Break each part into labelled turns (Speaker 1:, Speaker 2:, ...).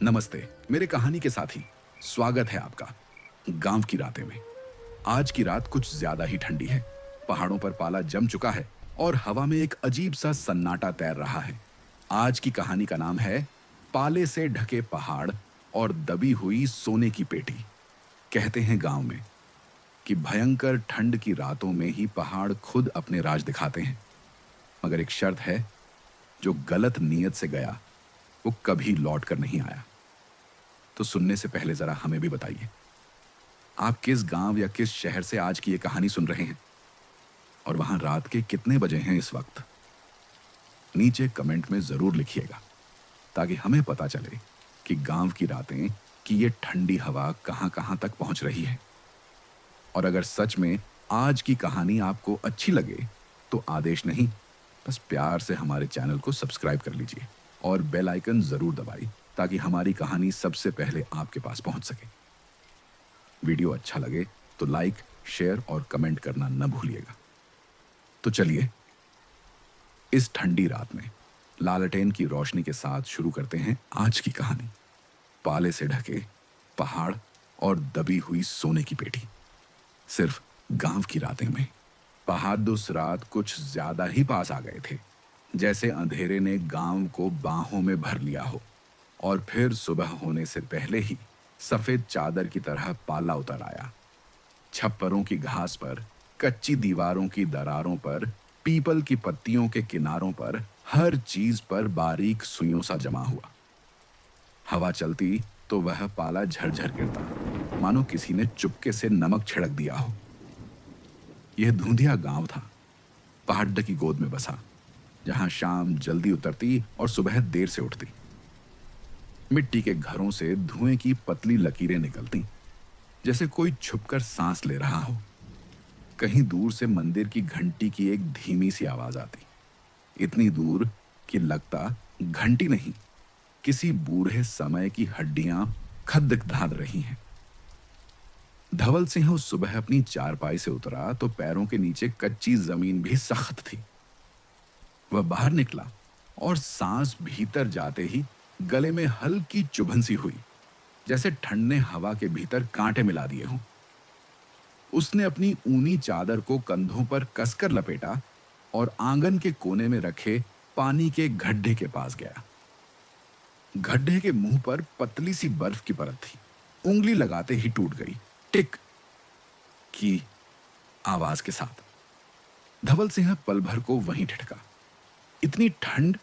Speaker 1: नमस्ते मेरे कहानी के साथी। स्वागत है आपका गांव की रातें में। आज की रात कुछ ज्यादा ही ठंडी है। पहाड़ों पर पाला जम चुका है और हवा में एक अजीब सा सन्नाटा तैर रहा है। आज की कहानी का नाम है पाले से ढके पहाड़ और दबी हुई सोने की पेटी। कहते हैं गांव में कि भयंकर ठंड की रातों में ही पहाड़ खुद अपने राज दिखाते हैं। मगर एक शर्त है, जो गलत नीयत से गया वो कभी लौट कर नहीं आया। तो सुनने से पहले जरा हमें भी बताइए, आप किस गांव या किस शहर से आज की ये कहानी सुन रहे हैं और वहां रात के कितने बजे हैं इस वक्त। नीचे कमेंट में जरूर लिखिएगा ताकि हमें पता चले कि गांव की रातें की ये ठंडी हवा कहां कहां तक पहुंच रही है। और अगर सच में आज की कहानी आपको अच्छी लगे तो आदेश नहीं, बस प्यार से हमारे चैनल को सब्सक्राइब कर लीजिए और बेल आइकन जरूर दबाइए ताकि हमारी कहानी सबसे पहले आपके पास पहुंच सके। वीडियो अच्छा लगे तो लाइक, शेयर और कमेंट करना न भूलिएगा। तो चलिए इस ठंडी रात में लालटेन की रोशनी के साथ शुरू करते हैं आज की कहानी, पाले से ढके पहाड़ और दबी हुई सोने की पेटी। सिर्फ गांव की रातें में पहाड़ उस रात कुछ ज्यादा ही पास आ गए थे, जैसे अंधेरे ने गांव को बाहों में भर लिया हो और फिर सुबह होने से पहले ही सफेद चादर की तरह पाला उतर आया। छप्परों की घास पर, कच्ची दीवारों की दरारों पर, पीपल की पत्तियों के किनारों पर, हर चीज पर बारीक सुइयों सा जमा हुआ। हवा चलती तो वह पाला झरझर गिरता, मानो किसी ने चुपके से नमक छिड़क दिया हो। यह धुंधिया गांव था, पहाड़ की गोद में बसा, जहां शाम जल्दी उतरती और सुबह देर से उठती। मिट्टी के घरों से धुएं की पतली लकीरें निकलती, जैसे कोई छुपकर सांस ले रहा हो। कहीं दूर से मंदिर की घंटी की एक धीमी सी आवाज आती, इतनी दूर कि लगता घंटी नहीं, किसी बूढ़े समय की हड्डियां खदखदा रही हैं। धवल सिंह उस सुबह अपनी चारपाई से उतरा तो पैरों के नीचे कच्ची जमीन भी सख्त थी। वह बाहर निकला और सांस भीतर जाते ही गले में हल्की चुभन सी हुई, जैसे ठंड ने हवा के भीतर कांटे मिला दिए हों। उसने अपनी ऊनी चादर को कंधों पर कसकर लपेटा और आंगन के कोने में रखे पानी के गड्ढे के पास गया। गड्ढे के मुंह पर पतली सी बर्फ की परत थी, उंगली लगाते ही टूट गई, टिक की आवाज के साथ। धवल सिंह पल भर को वहीं ठिठका। इतनी ठंड,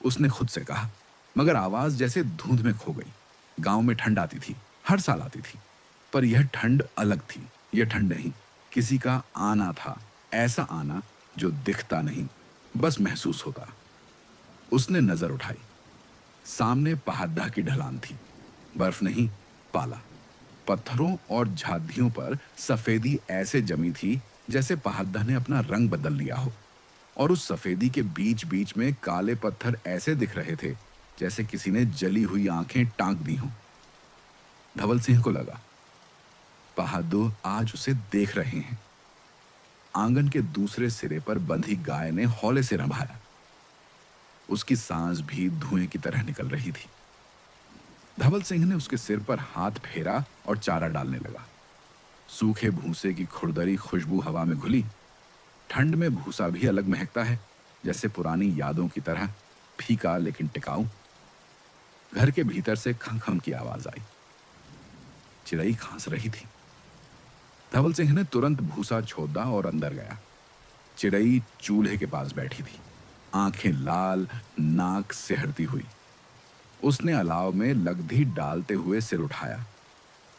Speaker 1: उसने खुद से कहा, मगर आवाज जैसे धुंध में खो गई। गांव में ठंड आती थी, हर साल आती थी, पर यह ठंड अलग थी। यह ठंड नहीं, किसी का आना था, ऐसा आना जो दिखता नहीं, बस महसूस होता। उसने नजर उठाई, सामने पहाड़ की ढलान थी, बर्फ नहीं, पाला। पत्थरों और झादियों पर सफेदी ऐसे जमी थी जैसे पहाड़ ने अपना रंग बदल लिया हो, और उस सफेदी के बीच बीच में काले पत्थर ऐसे दिख रहे थे जैसे किसी ने जली हुई आंखें टांक दी हों। धवल सिंह को लगा बहादुर आज उसे देख रहे हैं। आंगन के दूसरे सिरे पर बंधी गाय ने हौले से रंभाया। उसकी सांस भी धुएं की तरह निकल रही थी। धवल सिंह ने उसके सिर पर हाथ फेरा और चारा डालने लगा। सूखे भूसे की खुरदरी खुशबू हवा में घुली। ठंड में भूसा भी अलग महकता है, जैसे पुरानी यादों की तरह, फीका लेकिन टिकाऊ। घर के भीतर से खं खं की आवाज आई। चिड़ई खांस रही थी। धवल सिंह ने तुरंत भूसा छोड़ा और अंदर गया। चिड़ई चूल्हे के पास बैठी थी, आंखें लाल, नाक सिहरती हुई। उसने अलाव में लगधी डालते हुए सिर उठाया।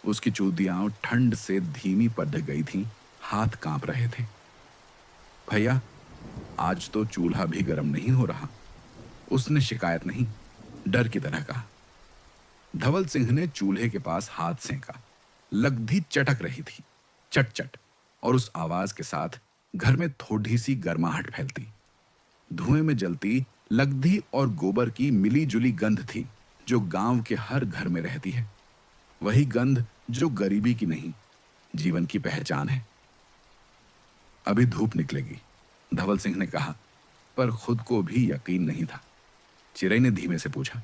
Speaker 1: उसकी चूदियां ठंड से धीमी पड़ गई थीं, हाथ कांप रहे थे। भैया, आज तो चूल्हा भी गर्म नहीं हो रहा, उसने शिकायत नहीं, डर की तरह कहा। धवल सिंह ने चूल्हे के पास हाथ सेंका। लगधी चटक रही थी, चट चट, और उस आवाज के साथ घर में थोड़ी सी गर्माहट फैलती। धुएं में जलती लगधी और गोबर की मिली जुली गंध थी जो गांव के हर घर में रहती है। वही गंध जो गरीबी की नहीं, जीवन की पहचान है। अभी धूप निकलेगी, धवल सिंह ने कहा, पर खुद को भी यकीन नहीं था। चिड़ै ने धीमे से पूछा,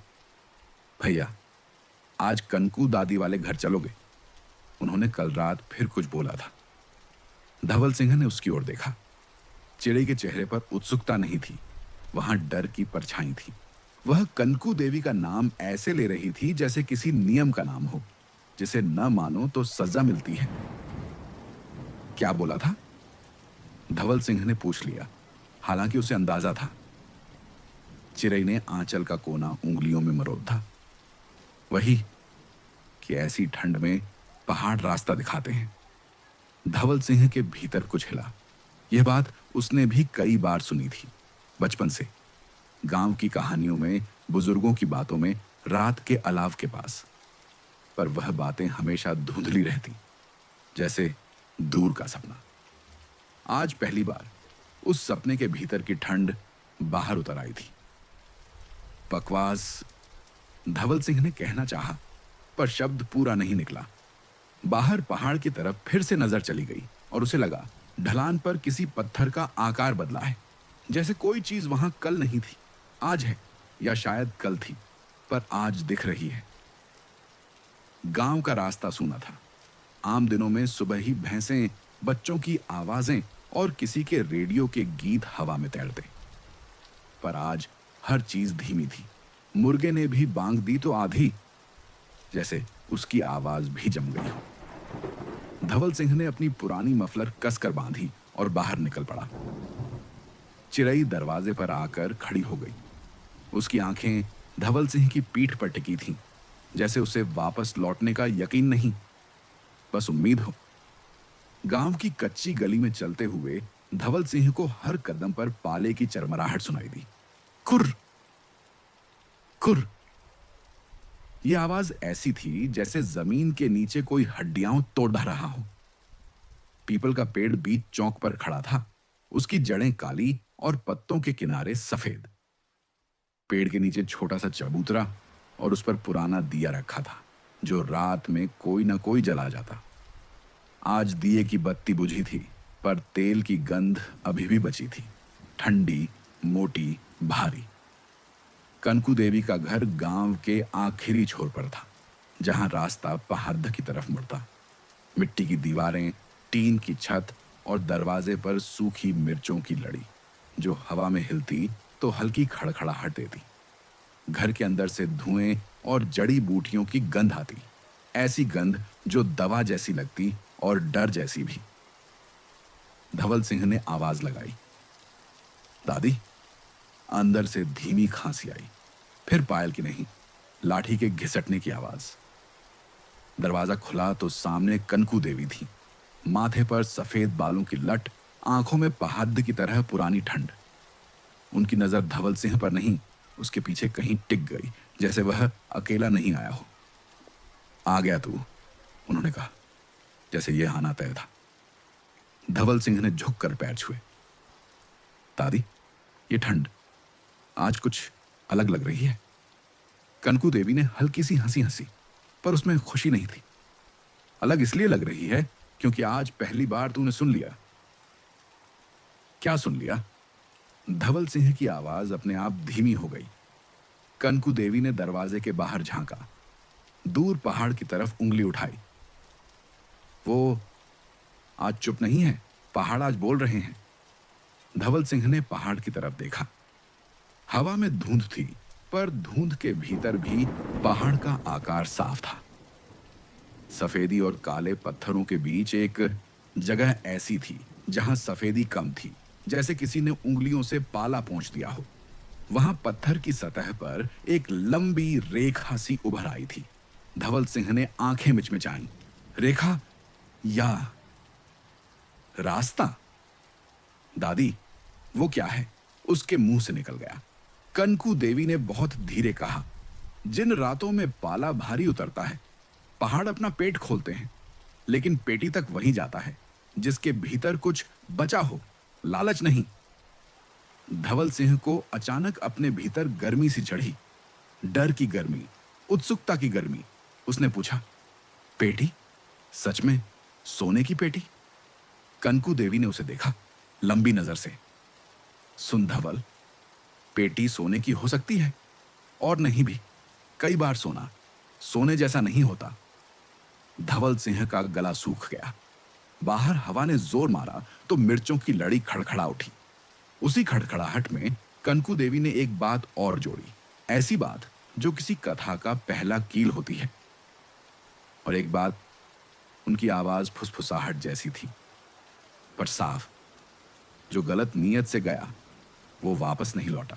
Speaker 1: भैया आज कनकू दादी वाले घर चलोगे? उन्होंने कल रात फिर कुछ बोला था। धवल सिंह ने उसकी ओर देखा। चिड़ै के चेहरे पर उत्सुकता नहीं थी, वहां डर की परछाई थी। वह कनकू देवी का नाम ऐसे ले रही थी जैसे किसी नियम का नाम हो, जिसे न मानो तो सजा मिलती है। क्या बोला था? धवल सिंह ने पूछ लिया, हालांकि उसे अंदाजा था। चिड़ै ने आंचल का कोना उंगलियों में मरोड़ा। वही कि ऐसी ठंड में पहाड़ रास्ता दिखाते हैं। धवल सिंह के भीतर कुछ हिला। यह बात उसने भी कई बार सुनी थी, बचपन से, गांव की कहानियों में, बुजुर्गों की बातों में, रात के अलाव के पास। पर वह बातें हमेशा धुंधली रहती, जैसे दूर का सपना। आज पहली बार उस सपने के भीतर की ठंड बाहर उतर आई थी। बकवास, धवल सिंह ने कहना चाहा, पर शब्द पूरा नहीं निकला। बाहर पहाड़ की तरफ फिर से नजर चली गई और उसे लगा ढलान पर किसी पत्थर का आकार बदला है, जैसे कोई चीज वहां कल नहीं थी, आज है, या शायद कल थी, पर आज दिख रही है। गांव का रास्ता सूना था। आम दिनों में सुबह ही भैंसें, बच्चों की आवाजें और किसी के रेडियो के गीत हवा में तैरते, पर आज हर चीज धीमी थी। मुर्गे ने भी बांग दी तो आधी, जैसे उसकी आवाज भी जम गई हो। धवल सिंह ने अपनी पुरानी मफलर कसकर बांधी और बाहर निकल पड़ा। चिड़ै दरवाजे पर आकर खड़ी हो गई। उसकी आंखें धवल सिंह की पीठ पर टिकी थीं, जैसे उसे वापस लौटने का यकीन नहीं, बस उम्मीद हो। गांव की कच्ची गली में चलते हुए धवल सिंह को हर कदम पर पाले की चरमराहट सुनाई दी। खुर खुर। यह आवाज ऐसी थी जैसे जमीन के नीचे कोई हड्डियां तोड़ रहा हो। पीपल का पेड़ बीच चौक पर खड़ा था, उसकी जड़ें काली और पत्तों के किनारे सफेद। पेड़ के नीचे छोटा सा चबूतरा और उस पर पुराना दिया रखा था, जो रात में कोई ना कोई जला जाता। आज दिए की बत्ती बुझी थी, पर तेल की गंध अभी भी बची थी, ठंडी, मोटी, भारी। कनकू देवी का घर गांव के आखिरी छोर पर था, जहां रास्ता पहाड़ की तरफ मुड़ता। मिट्टी की दीवारें, टीन की छत और दरवाजे पर सूखी मिर्चों की लड़ी, जो हवा में हिलती तो हल्की खड़खड़ाहट देती। घर के अंदर से धुएं और जड़ी बूटियों की गंध आती, ऐसी गंध जो दवा जैसी लगती और डर जैसी भी। धवल सिंह ने आवाज लगाई, दादी। अंदर से धीमी खांसी आई, फिर पायल की नहीं, लाठी के घिसटने की आवाज। दरवाजा खुला तो सामने कनकू देवी थी, माथे पर सफेद बालों की लट, आंखों में पहाड़ की तरह पुरानी ठंड। उनकी नजर धवल सिंह पर नहीं, उसके पीछे कहीं टिक गई, जैसे वह अकेला नहीं आया हो। आ गया तू, उन्होंने कहा, जैसे यह आना तय था। धवल सिंह ने झुककर पैर छुए। दादी, ये ठंड आज कुछ अलग लग रही है। कनकू देवी ने हल्की सी हंसी हंसी, पर उसमें खुशी नहीं थी। अलग इसलिए लग रही है क्योंकि आज पहली बार तूने सुन लिया। क्या सुन लिया? धवल सिंह की आवाज अपने आप धीमी हो गई। कनकू देवी ने दरवाजे के बाहर झांका, दूर पहाड़ की तरफ उंगली उठाई। वो आज चुप नहीं है, पहाड़ आज बोल रहे हैं। धवल सिंह ने पहाड़ की तरफ देखा। हवा में धुंध थी, पर धुंध के भीतर भी पहाड़ का आकार साफ था। सफेदी और काले पत्थरों के बीच एक जगह ऐसी थी जहां सफेदी कम थी, जैसे किसी ने उंगलियों से पाला पोंछ दिया हो। वहां पत्थर की सतह पर एक लंबी रेखा सी उभर आई थी। धवल सिंह ने आंखें मिचमिचाईं। रेखा या रास्ता? दादी, वो क्या है? उसके मुंह से निकल गया। कनकू देवी ने बहुत धीरे कहा, जिन रातों में पाला भारी उतरता है, पहाड़ अपना पेट खोलते हैं, लेकिन पेटी तक वही जाता है जिसके भीतर कुछ बचा हो, लालच नहीं। धवल सिंह को अचानक अपने भीतर गर्मी सी चढ़ी, डर की गर्मी, उत्सुकता की गर्मी। उसने पूछा, पेटी? सच में सोने की पेटी? कनकू देवी ने उसे देखा लंबी नजर से। सुन धवल, पेटी सोने की हो सकती है और नहीं भी, कई बार सोना, सोने जैसा नहीं होता। धवल सिंह का गला सूख गया। बाहर हवा ने जोर मारा तो मिर्चों की लड़ी खड़खड़ा उठी। उसी खड़खड़ाहट में कनकू देवी ने एक बात और जोड़ी, ऐसी बात जो किसी कथा का पहला कील होती है। और एक बात, उनकी आवाज फुसफुसाहट जैसी थी, पर साफ। जो गलत नीयत से गया वो वापस नहीं लौटा।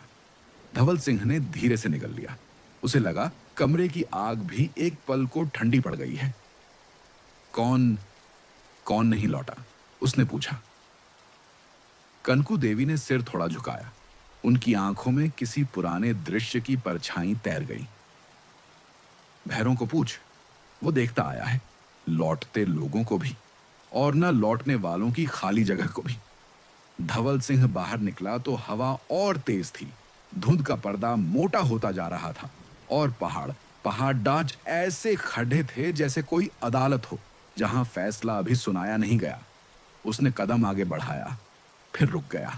Speaker 1: धवल सिंह ने धीरे से निगल लिया। उसे लगा कमरे की आग भी एक पल को ठंडी पड़ गई है। कौन कौन नहीं लौटा? उसने पूछा। कनकू देवी ने सिर थोड़ा झुकाया। उनकी आंखों में किसी पुराने दृश्य की परछाई तैर गई। भैरों को पूछ, वो देखता आया है, लौटते लोगों को भी और न लौटने वालों की खाली जगह को भी। धवल सिंह बाहर निकला तो हवा और तेज थी। धुंध का पर्दा मोटा होता जा रहा था और पहाड़ ऐसे खड़े थे जैसे कोई अदालत हो जहां फैसला अभी सुनाया नहीं गया। उसने कदम आगे बढ़ाया, फिर रुक गया।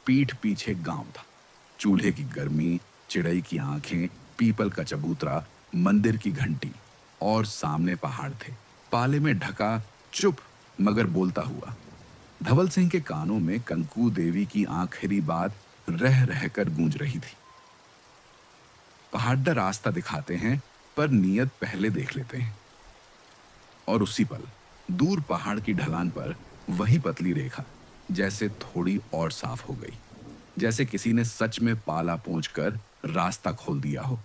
Speaker 1: पीठ पीछे गांव था। चूल्हे की गर्मी, चिड़ई की आंखें, पीपल का चबूतरा, मंदिर की घंटी और सामने पहाड़ थे, पाले में ढका, चुप मगर बोलता हुआ। धवल सिंह के कानों में कंकू देवी की आखिरी बात रह रहकर गूंज रही थी। पहाड़ रास्ता दिखाते हैं पर नियत पहले देख लेते हैं। और उसी पल दूर पहाड़ की ढलान पर वही पतली रेखा जैसे थोड़ी और साफ हो गई, जैसे किसी ने सच में पाला पोंछकर रास्ता खोल दिया हो।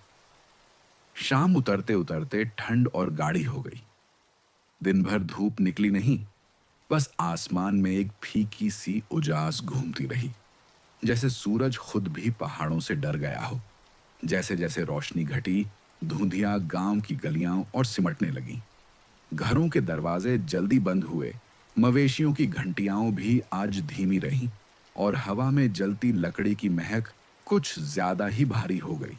Speaker 1: शाम उतरते उतरते ठंड और गाढ़ी हो गई। दिन भर धूप निकली नहीं, बस आसमान में एक फीकी सी उजास घूमती रही, जैसे सूरज खुद भी पहाड़ों से डर गया हो। जैसे जैसे रोशनी घटी, धुंधियां गांव की गलियां और सिमटने लगी। घरों के दरवाजे जल्दी बंद हुए। मवेशियों की घंटियां भी आज धीमी रहीं और हवा में जलती लकड़ी की महक कुछ ज्यादा ही भारी हो गई।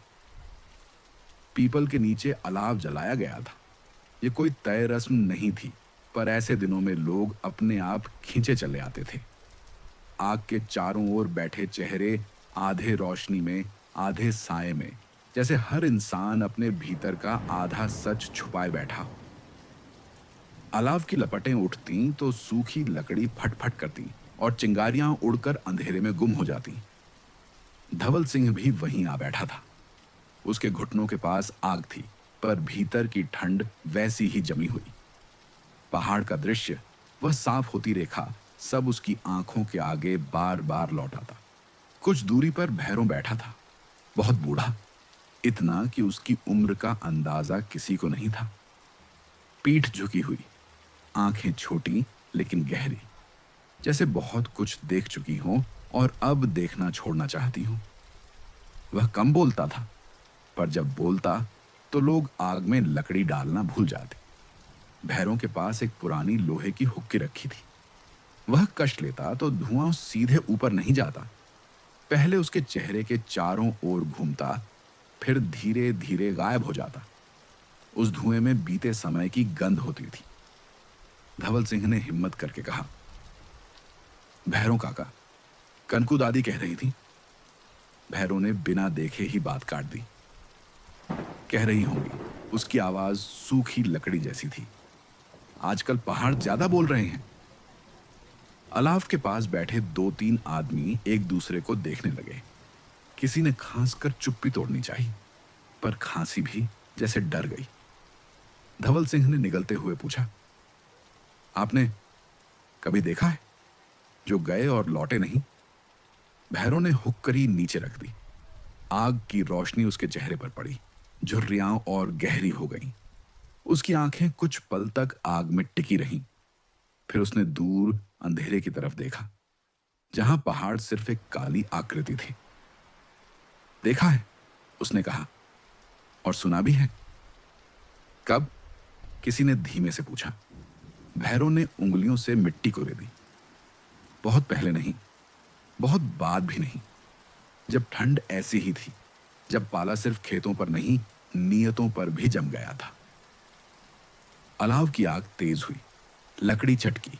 Speaker 1: पीपल के नीचे अलाव जलाया गया था। ये कोई तय रस्म नहीं थी, पर ऐसे दिनों में लोग अपने आप खींचे चले आते थे। आग के चारों ओर बैठे चेहरे आधे रोशनी में, आधे साए में, जैसे हर इंसान अपने भीतर का आधा सच छुपाए बैठा हो। अलाव की लपटें उठती तो सूखी लकड़ी फटफट करती और चिंगारियां उड़कर अंधेरे में गुम हो जाती। धवल सिंह भी वहीं आ बैठा था। उसके घुटनों के पास आग थी, पर भीतर की ठंड वैसी ही जमी हुई। पहाड़ का दृश्य, वह साफ होती रेखा, सब उसकी आंखों के आगे बार बार लौटा था। कुछ दूरी पर भैरों बैठा था, बहुत बूढ़ा, इतना कि उसकी उम्र का अंदाजा किसी को नहीं था। पीठ झुकी हुई, आंखें छोटी लेकिन गहरी, जैसे बहुत कुछ देख चुकी हो और अब देखना छोड़ना चाहती हो। वह कम बोलता था, पर जब बोलता तो लोग आग में लकड़ी डालना भूल जाते। भैरों के पास एक पुरानी लोहे की हुक्की रखी थी। वह कश लेता तो धुआं सीधे ऊपर नहीं जाता, पहले उसके चेहरे के चारों ओर घूमता, फिर धीरे धीरे गायब हो जाता। उस धुएं में बीते समय की गंध होती थी। धवल सिंह ने हिम्मत करके कहा, भैरों काका, कनकू दादी कह रही थी। भैरों ने बिना देखे ही बात काट दी। कह रही होंगी, उसकी आवाज सूखी लकड़ी जैसी थी। आजकल पहाड़ ज्यादा बोल रहे हैं। अलाव के पास बैठे 2-3 आदमी एक दूसरे को देखने लगे। किसी ने खांस कर चुप्पी तोड़नी चाहिए, पर खांसी भी जैसे डर गई। धवल सिंह ने निगलते हुए पूछा, आपने कभी देखा है जो गए और लौटे नहीं? भैरों ने हुक्करी नीचे रख दी। आग की रोशनी उसके चेहरे पर पड़ी, झुर्रियां और गहरी हो गईं। उसकी आंखें कुछ पल तक आग में टिकी रहीं। फिर उसने दूर अंधेरे की तरफ देखा, जहां पहाड़ सिर्फ एक काली आकृति थी। देखा है, उसने कहा, और सुना भी है। कब? किसी ने धीमे से पूछा। भैरों ने उंगलियों से मिट्टी को दी। बहुत पहले नहीं, बहुत बाद भी नहीं, जब ठंड ऐसी ही थी, जब पाला सिर्फ खेतों पर नहीं, नियतों पर भी जम गया था। अलाव की आग तेज हुई, लकड़ी चटकी,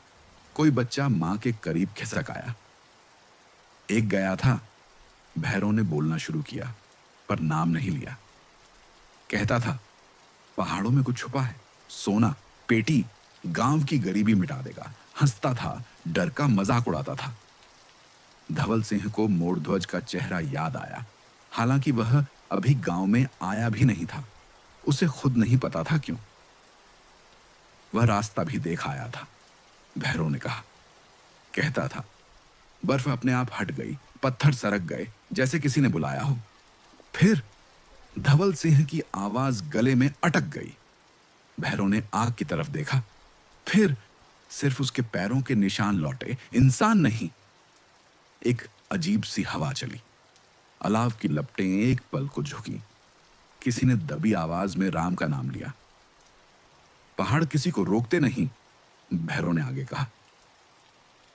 Speaker 1: कोई बच्चा मां के करीब खिसक आया। एक गया था। भैरों ने बोलना शुरू किया, पर नाम नहीं लिया। कहता था, पहाड़ों में कुछ छुपा है, सोना, पेटी, गांव की गरीबी मिटा देगा। हंसता था, डर का मजाक उड़ाता था। धवल सिंह को मोरध्वज का चेहरा याद आया। हालांकि वह अभी गांव में आया भी नहीं था। उसे खुद नहीं पता था क्यों। वह रास्ता भी देख आया था, भैरव ने कहा। कहता था। बर्फ अपने आप हट गई, पत्थर सरक गए, जैसे किसी ने बुलाया हो। फिर धवल सिंह की आवाज गले में अटक गई। भैरव ने आग की तरफ देखा। फिर सिर्फ उसके पैरों के निशान लौटे, इंसान नहीं। एक अजीब सी हवा चली। अलाव की लपटें एक पल को झुकी। किसी ने दबी आवाज में राम का नाम लिया। पहाड़ किसी को रोकते नहीं, भैरव ने आगे कहा।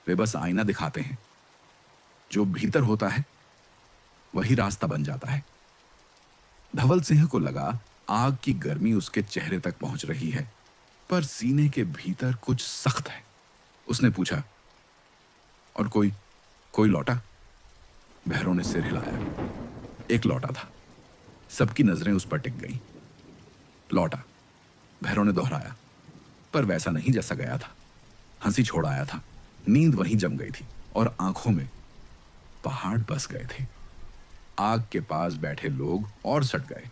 Speaker 1: वे बस आईना दिखाते हैं। जो भीतर होता है वही रास्ता बन जाता है। धवल सिंह को लगा आग की गर्मी उसके चेहरे तक पहुंच रही है, पर सीने के भीतर कुछ सख्त है। उसने पूछा, और कोई लौटा? भैरव ने सिर हिलाया। एक लौटा था। सबकी नजरें उस पर टिक गईं। लौटा, भैरव ने दोहराया, पर वैसा नहीं जैसा गया था। हंसी छोड़ आया था। नींद वहीं जम गई थी और आंखों में पहाड़ बस गए थे। आग के पास बैठे लोग और सट गए।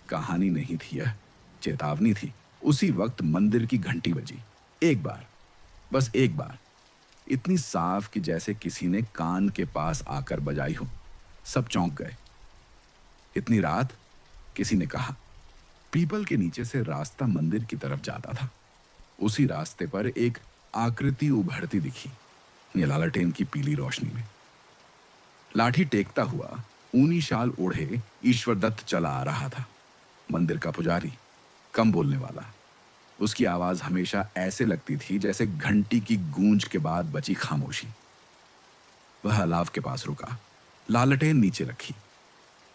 Speaker 1: कहानी नहीं थी यह, चेतावनी थी। उसी वक्त मंदिर की घंटी बजी। एक बार, बस एक बार, इतनी साफ कि जैसे किसी ने कान के पास आकर बजाई हो। सब चौंक गए। इतनी रात, किसी ने कहा। पीपल के नीचे से रास्ता मंदिर की तरफ जाता था। उसी रास्ते पर एक आकृति उभरती दिखी, लालटेन की पीली रोशनी में। लाठी टेकता हुआ, ऊनी शाल ओढ़े ईश्वर दत्त चला आ रहा था। मंदिर का पुजारी, कम बोलने वाला। उसकी आवाज हमेशा ऐसे लगती थी जैसे घंटी की गूंज के बाद बची खामोशी। वह अलाव के पास रुका, लालटेन नीचे रखी।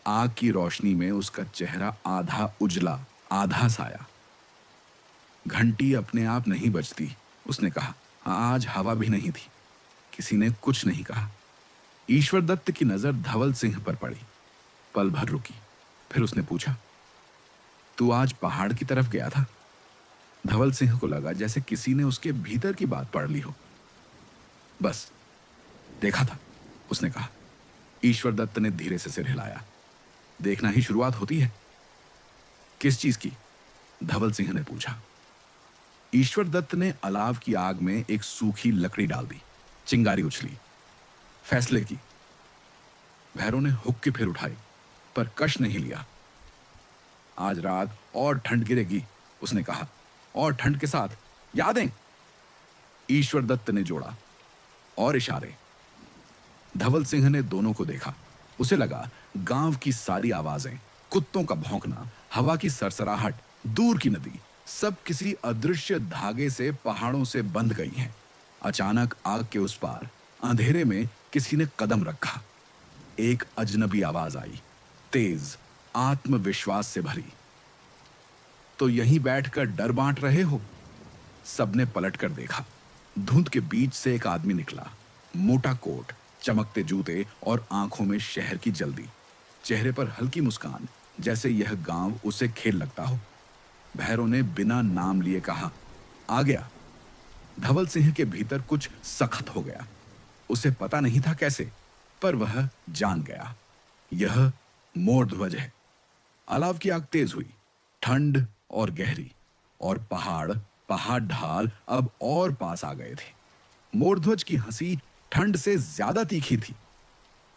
Speaker 1: आग की रोशनी में उसका चेहरा आधा उजला, आधा साया। घंटी अपने आप नहीं बजती, उसने कहा। आज हवा भी नहीं थी। किसी ने कुछ नहीं कहा। ईश्वर दत्त की नजर धवल सिंह पर पड़ी। पल भर रुकी। फिर उसने पूछा, तू आज पहाड़ की तरफ गया था? धवल सिंह को लगा जैसे किसी ने उसके भीतर की बात पढ़ ली हो। बस देखा था, उसने कहा। ईश्वर दत्त ने धीरे से सिर हिलाया। देखना ही शुरुआत होती है। किस चीज की? धवल सिंह ने पूछा। ईश्वर दत्त ने अलाव की आग में एक सूखी लकड़ी डाल दी। चिंगारी उछली। फैसले की। भैरव ने हुक्की फिर उठाई, पर कश नहीं लिया। आज रात और ठंड गिरेगी, उसने कहा, और ठंड के साथ यादें। ईश्वर दत्त ने जोड़ा, और इशारे। धवल सिंह ने दोनों को देखा। उसे लगा गांव की सारी आवाजें, कुत्तों का भौंकना, हवा की सरसराहट, दूर की नदी, सब किसी अदृश्य धागे से पहाड़ों से बंध गई हैं। अचानक आग के उस पार अंधेरे में किसी ने कदम रखा। एक अजनबी आवाज आई, तेज, आत्मविश्वास से भरी। तो यहीं बैठकर डर बांट रहे हो? सबने पलट कर देखा। धुंध के बीच से एक आदमी निकला। मोटा कोट, चमकते जूते और आंखों में शहर की जल्दी। चेहरे पर हल्की मुस्कान, जैसे यह गांव उसे खेल लगता हो। भैरव ने बिना नाम लिए कहा, आ गया। धवल सिंह के भीतर कुछ सख्त हो गया। उसे पता नहीं था कैसे, पर वह जान गया, यह मोरध्वज है। अलाव की आग तेज हुई, ठंड और गहरी, और पहाड़ ढाल अब और पास आ गए थे। मोरध्वज की हंसी ठंड से ज्यादा तीखी थी।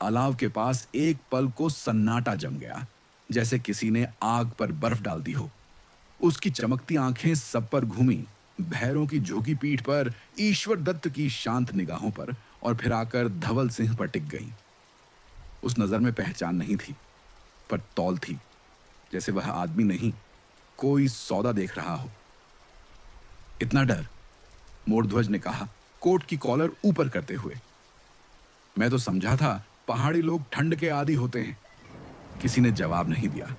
Speaker 1: अलाव के पास एक पल को सन्नाटा जम गया, जैसे किसी ने आग पर बर्फ डाल दी हो। उसकी चमकती आंखें सब पर घूमी, भैरों की झुकी पीठ पर, ईश्वर दत्त की शांत निगाहों पर, और फिर आकर धवल सिंह पर टिक गई। उस नजर में पहचान नहीं थी, पर तौल थी, जैसे वह आदमी नहीं, कोई सौदा देख रहा हो। इतना डर? मोरध्वज ने कहा, कोट की कॉलर ऊपर करते हुए। मैं तो समझा था पहाड़ी लोग ठंड के आदी होते हैं। किसी ने जवाब नहीं दिया।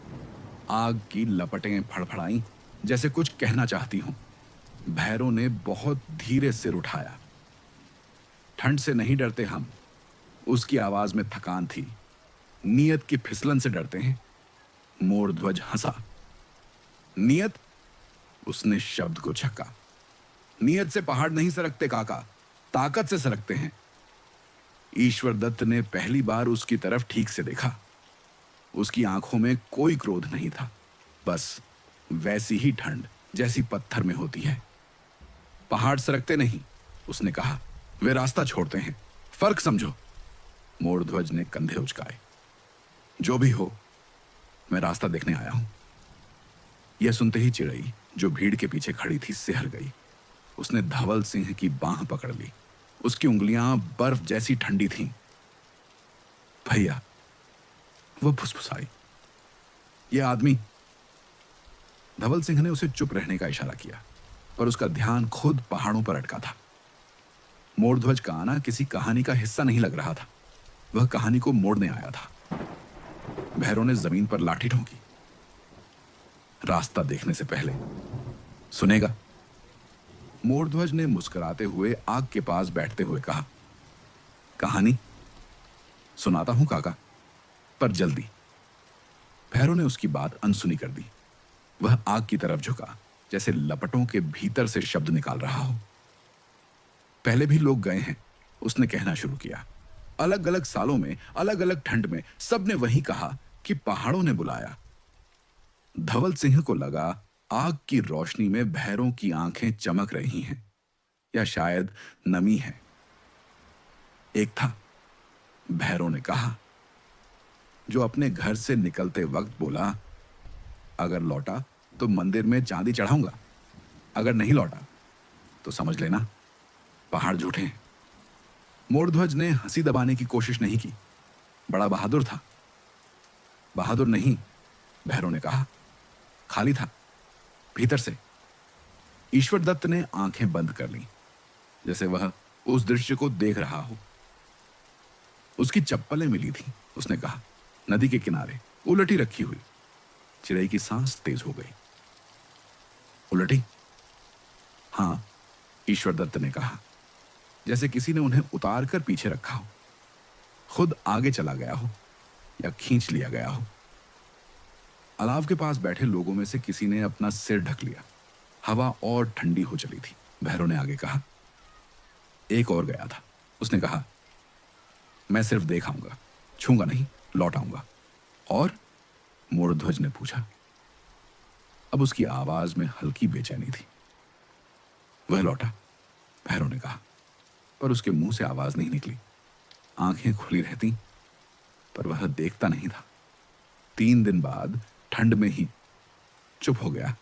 Speaker 1: आग की लपटें फड़फड़ाईं, जैसे कुछ कहना चाहती हूं। भैरव ने बहुत धीरे सिर उठाया। ठंड से नहीं डरते हम। उसकी आवाज में थकान थी। नियत की फिसलन से डरते हैं। मोरध्वज हंसा। नियत? उसने शब्द को छक्का। नियत से पहाड़ नहीं सरकते काका, ताकत से सरकते हैं। ईश्वर दत्त ने पहली बार उसकी तरफ ठीक से देखा। उसकी आंखों में कोई क्रोध नहीं था, बस वैसी ही ठंड जैसी पत्थर में होती है। पहाड़ सरकते नहीं, उसने कहा, वे रास्ता छोड़ते हैं, फर्क समझो। मोरध्वज ने कंधे उचकाए। जो भी हो, मैं रास्ता देखने आया हूं। यह सुनते ही चिड़ई, जो भीड़ के पीछे खड़ी थी, सिहर गई। उसने धवल सिंह की बांह पकड़ ली। उसकी उंगलियां बर्फ जैसी ठंडी थीं। भैया, वह फुसफुसाई, यह आदमी। धवल सिंह ने उसे चुप रहने का इशारा किया, पर उसका ध्यान खुद पहाड़ों पर अटका था। मोरध्वज का आना किसी कहानी का हिस्सा नहीं लग रहा था, वह कहानी को मोड़ने आया था। भैरव ने जमीन पर लाठी ठोंकी। रास्ता देखने से पहले सुनेगा? मोरध्वज ने मुस्कुराते हुए आग के पास बैठते हुए कहा, कहानी सुनाता हूं काका, पर जल्दी। भैरव ने उसकी बात अनसुनी कर दी। वह आग की तरफ झुका, जैसे लपटों के भीतर से शब्द निकाल रहा हो। पहले भी लोग गए हैं, उसने कहना शुरू किया। अलग अलग सालों में, अलग अलग ठंड में सबने वही कहा कि पहाड़ों ने बुलाया। धवल सिंह को लगा आग की रोशनी में भैरों की आंखें चमक रही हैं, या शायद नमी है। एक था, भैरों ने कहा, जो अपने घर से निकलते वक्त बोला, अगर लौटा तो मंदिर में चांदी चढ़ाऊंगा, अगर नहीं लौटा तो समझ लेना पहाड़ झूठे हैं। मोरध्वज ने हंसी दबाने की कोशिश नहीं की। बड़ा बहादुर था। बहादुर नहीं, भैरव ने कहा, खाली था भीतर से। ईश्वर दत्त ने आंखें बंद कर ली, जैसे वह उस दृश्य को देख रहा हो। उसकी चप्पलें मिली थी, उसने कहा, नदी के किनारे उलटी रखी हुई। चिड़ै की सांस तेज हो गई। उलटी? हां, ईश्वर दत्त ने कहा, जैसे किसी ने उन्हें उतार कर पीछे रखा हो, खुद आगे चला गया हो या खींच लिया गया हो। अलाव के पास बैठे लोगों में से किसी ने अपना सिर ढक लिया। हवा और ठंडी हो चली थी। भैरव ने आगे कहा, एक और गया था। उसने कहा, मैं सिर्फ देख आऊंगा, छूंगा नहीं, लौट आऊंगा। और? मोरध्वज ने पूछा। अब उसकी आवाज में हल्की बेचैनी थी। वह लौटा, भैरव ने कहा, पर उसके मुंह से आवाज नहीं निकली। आंखें खुली रहती, पर वह देखता नहीं था। 3 दिन बाद ठंड में ही चुप हो गया।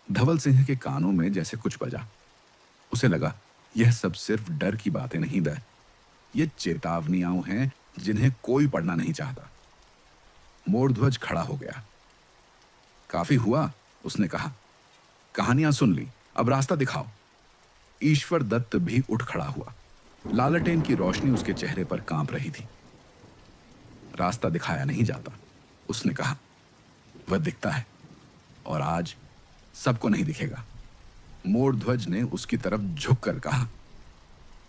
Speaker 1: धवल सिंह के कानों में जैसे कुछ बजा। उसे लगा, यह सब सिर्फ डर की बातें नहीं दै, ये चेतावनियां हैं जिन्हें कोई पढ़ना नहीं चाहता। मोरध्वज खड़ा हो गया। काफी हुआ, उसने कहा, कहानियां सुन ली, अब रास्ता दिखाओ। ईश्वर दत्त भी उठ खड़ा हुआ। लालटेन की रोशनी उसके चेहरे पर कांप रही थी। रास्ता दिखाया नहीं जाता, उसने कहा, वह दिखता है, और आज सबको नहीं दिखेगा। मोरध्वज ने उसकी तरफ झुककर कहा,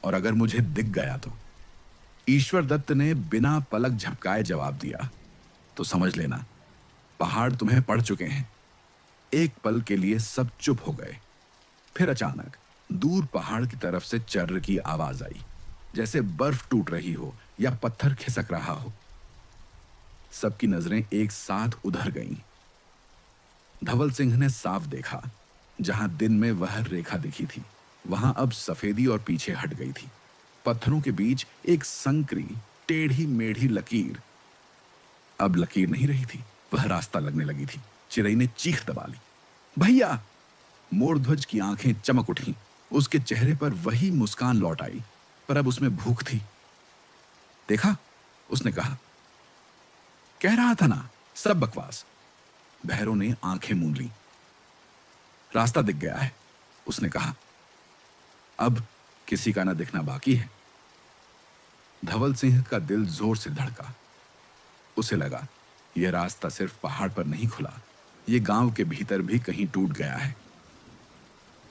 Speaker 1: और अगर मुझे दिख गया तो? ईश्वर दत्त ने बिना पलक झपकाए जवाब दिया, तो समझ लेना पहाड़ तुम्हें पड़ चुके हैं। एक पल के लिए सब चुप हो गए। फिर अचानक दूर पहाड़ की तरफ से चर्र की आवाज आई, जैसे बर्फ टूट रही हो या पत्थर खिसक रहा हो। सबकी नजरें एक साथ उधर गईं। धवल सिंह ने साफ देखा, जहां दिन में वह रेखा दिखी थी, वहां अब सफेदी और पीछे हट गई थी। पत्थरों के बीच एक संकरी टेढ़ी मेढ़ी लकीर। अब लकीर नहीं रही थी, वह रास्ता लगने लगी थी। चिड़ै ने चीख दबा ली, भैया! मोरध्वज की आंखें चमक उठी। उसके चेहरे पर वही मुस्कान लौट आई, पर अब उसमें भूख थी। देखा, उसने कहा, कह रहा था ना, सब बकवास। भैरव ने आंखें मूंद ली। रास्ता दिख गया है, उसने कहा, अब किसी का ना दिखना बाकी है। धवल सिंह का दिल जोर से धड़का। उसे लगा, यह रास्ता सिर्फ पहाड़ पर नहीं खुला, यह गांव के भीतर भी कहीं टूट गया है।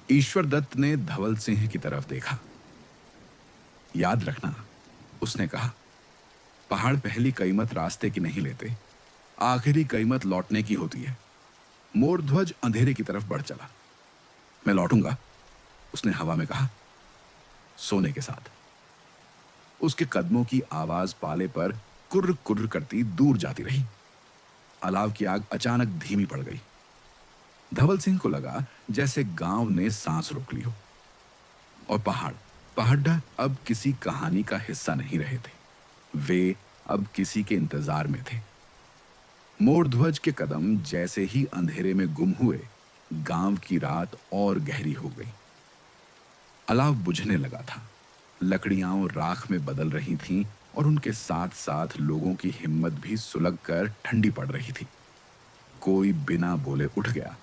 Speaker 1: ईश्वर दत्त ने धवल सिंह की तरफ देखा। याद रखना, उसने कहा, पहाड़ पहली कीमत रास्ते की नहीं लेते, आखिरी कीमत लौटने की होती है। मोरध्वज अंधेरे की तरफ बढ़ चला। मैं लौटूंगा, उसने हवा में कहा, सोने के साथ। उसके कदमों की आवाज पाले पर कुर्र कुर्र करती दूर जाती रही। अलाव की आग अचानक धीमी पड़ गई। धवल सिंह को लगा जैसे गांव ने सांस रोक ली हो। और पहाड़ अब किसी कहानी का हिस्सा नहीं रहे थे। वे अब किसी के इंतजार में थे। मोरध्वज के कदम जैसे ही अंधेरे में गुम हुए, गांव की रात और गहरी हो गई। अलाव बुझने लगा था। लकड़ियां राख में बदल रही थीं और उनके साथ साथ लोगों की हिम्मत भी सुलग कर ठंडी पड़ रही थी। कोई बिना बोले उठ गया,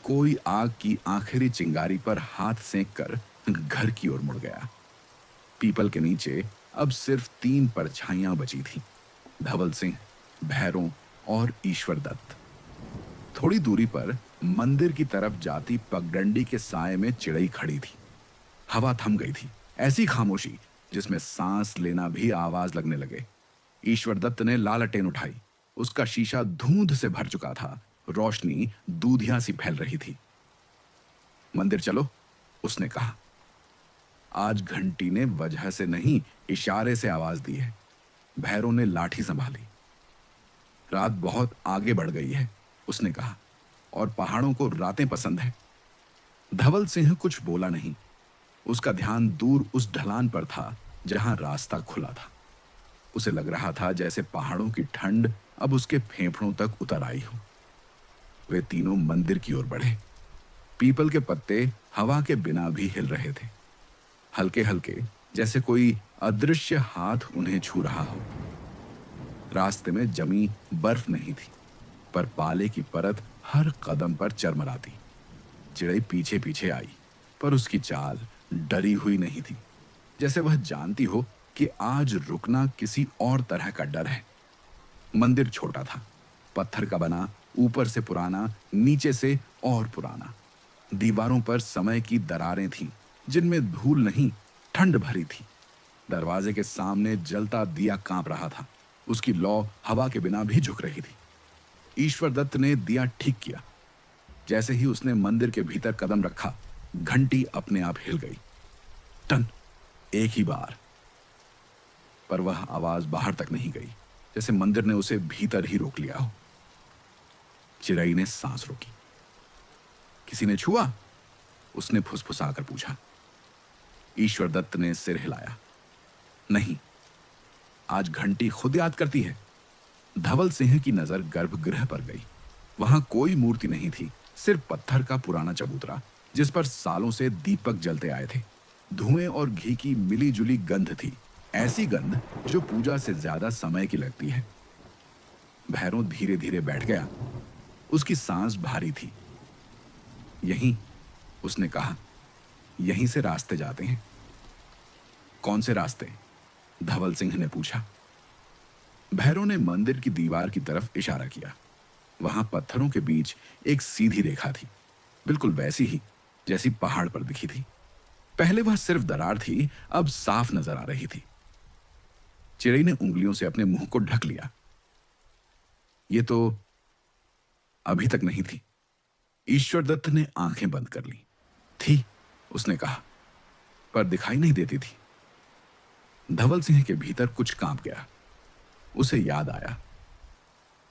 Speaker 1: कोई आग की आखिरी चिंगारी पर हाथ सेंक कर घर की ओर मुड़ गया। पीपल के नीचे अब सिर्फ 3 परछाइयां बची थीं, धवल सिंह, भैरों और ईश्वर दत्त। थोड़ी दूरी पर मंदिर की तरफ जाती पगडंडी के साए में चिड़ई खड़ी थी। हवा थम गई थी, ऐसी खामोशी जिसमें सांस लेना भी आवाज लगने लगे। ईश्वर दत्त ने लालटेन उठाई। उसका शीशा धुंध से भर चुका था, रोशनी दूधिया सी फैल रही थी। मंदिर चलो, उसने कहा। आज घंटी ने वजह से नहीं, इशारे से आवाज दी है। भैरों ने लाठी संभाली। रात बहुत आगे बढ़ गई है, उसने कहा, और पहाड़ों को रातें पसंद है। धवल सिंह कुछ बोला नहीं। उसका ध्यान दूर उस ढलान पर था जहां रास्ता खुला था। उसे लग रहा था जैसे पहाड़ों की ठंड अब उसके फेफड़ों तक उतर आई हो। वे तीनों मंदिर की ओर बढ़े। पीपल के पत्ते हवा के बिना भी हिल रहे थे, हल्के हल्के, जैसे कोई अदृश्य हाथ उन्हें छू रहा हो। रास्ते में जमी बर्फ नहीं थी, पर पाले की परत हर कदम पर चरमराती। चिड़ै पीछे पीछे आई, पर उसकी चाल डरी हुई नहीं थी, जैसे वह जानती हो कि आज रुकना किसी और तरह का डर है। मंदिर छोटा था, पत्थर का बना, ऊपर से पुराना, नीचे से और पुराना। दीवारों पर समय की दरारें थीं, जिनमें धूल नहीं, ठंड भरी थी। दरवाजे के सामने जलता दिया कांप रहा था, उसकी लौ हवा के बिना भी झुक रही थी। ईश्वर दत्त ने दिया ठीक किया। जैसे ही उसने मंदिर के भीतर कदम रखा, घंटी अपने आप हिल गई। टन, एक ही बार। पर वह आवाज बाहर तक नहीं गई, जैसे मंदिर ने उसे भीतर ही रोक लिया हो। चिड़ै ने सांस रोकी। किसी ने छुआ? उसने फुसफुसाकर पूछा। ईश्वर दत्त ने सिर हिलाया। नहीं, आज घंटी खुद याद करती है। धवल सिंह की नजर गर्भगृह पर गई। वहां कोई मूर्ति नहीं थी, सिर्फ पत्थर का पुराना चबूतरा, जिस पर सालों से दीपक जलते आए थे। धुएं और घी की मिली जुली गंध थी, ऐसी गंध जो पूजा से ज्यादा समय की लगती है। भैरों धीरे धीरे बैठ गया। उसकी सांस भारी थी। यहीं, उसने कहा, यहीं से रास्ते जाते हैं। कौन से रास्ते? धवल सिंह ने पूछा। भैरों ने मंदिर की दीवार की तरफ इशारा किया। वहां पत्थरों के बीच एक सीधी रेखा थी, बिल्कुल वैसी ही जैसी पहाड़ पर दिखी थी। पहले वह सिर्फ दरार थी, अब साफ नजर आ रही थी। चिड़ै ने उंगलियों से अपने मुंह को ढक लिया। ये तो अभी तक नहीं थी। ईश्वर दत्त ने आंखें बंद कर ली। थी, उसने कहा, पर दिखाई नहीं देती थी। धवल सिंह के भीतर कुछ कांप गया। उसे याद आया,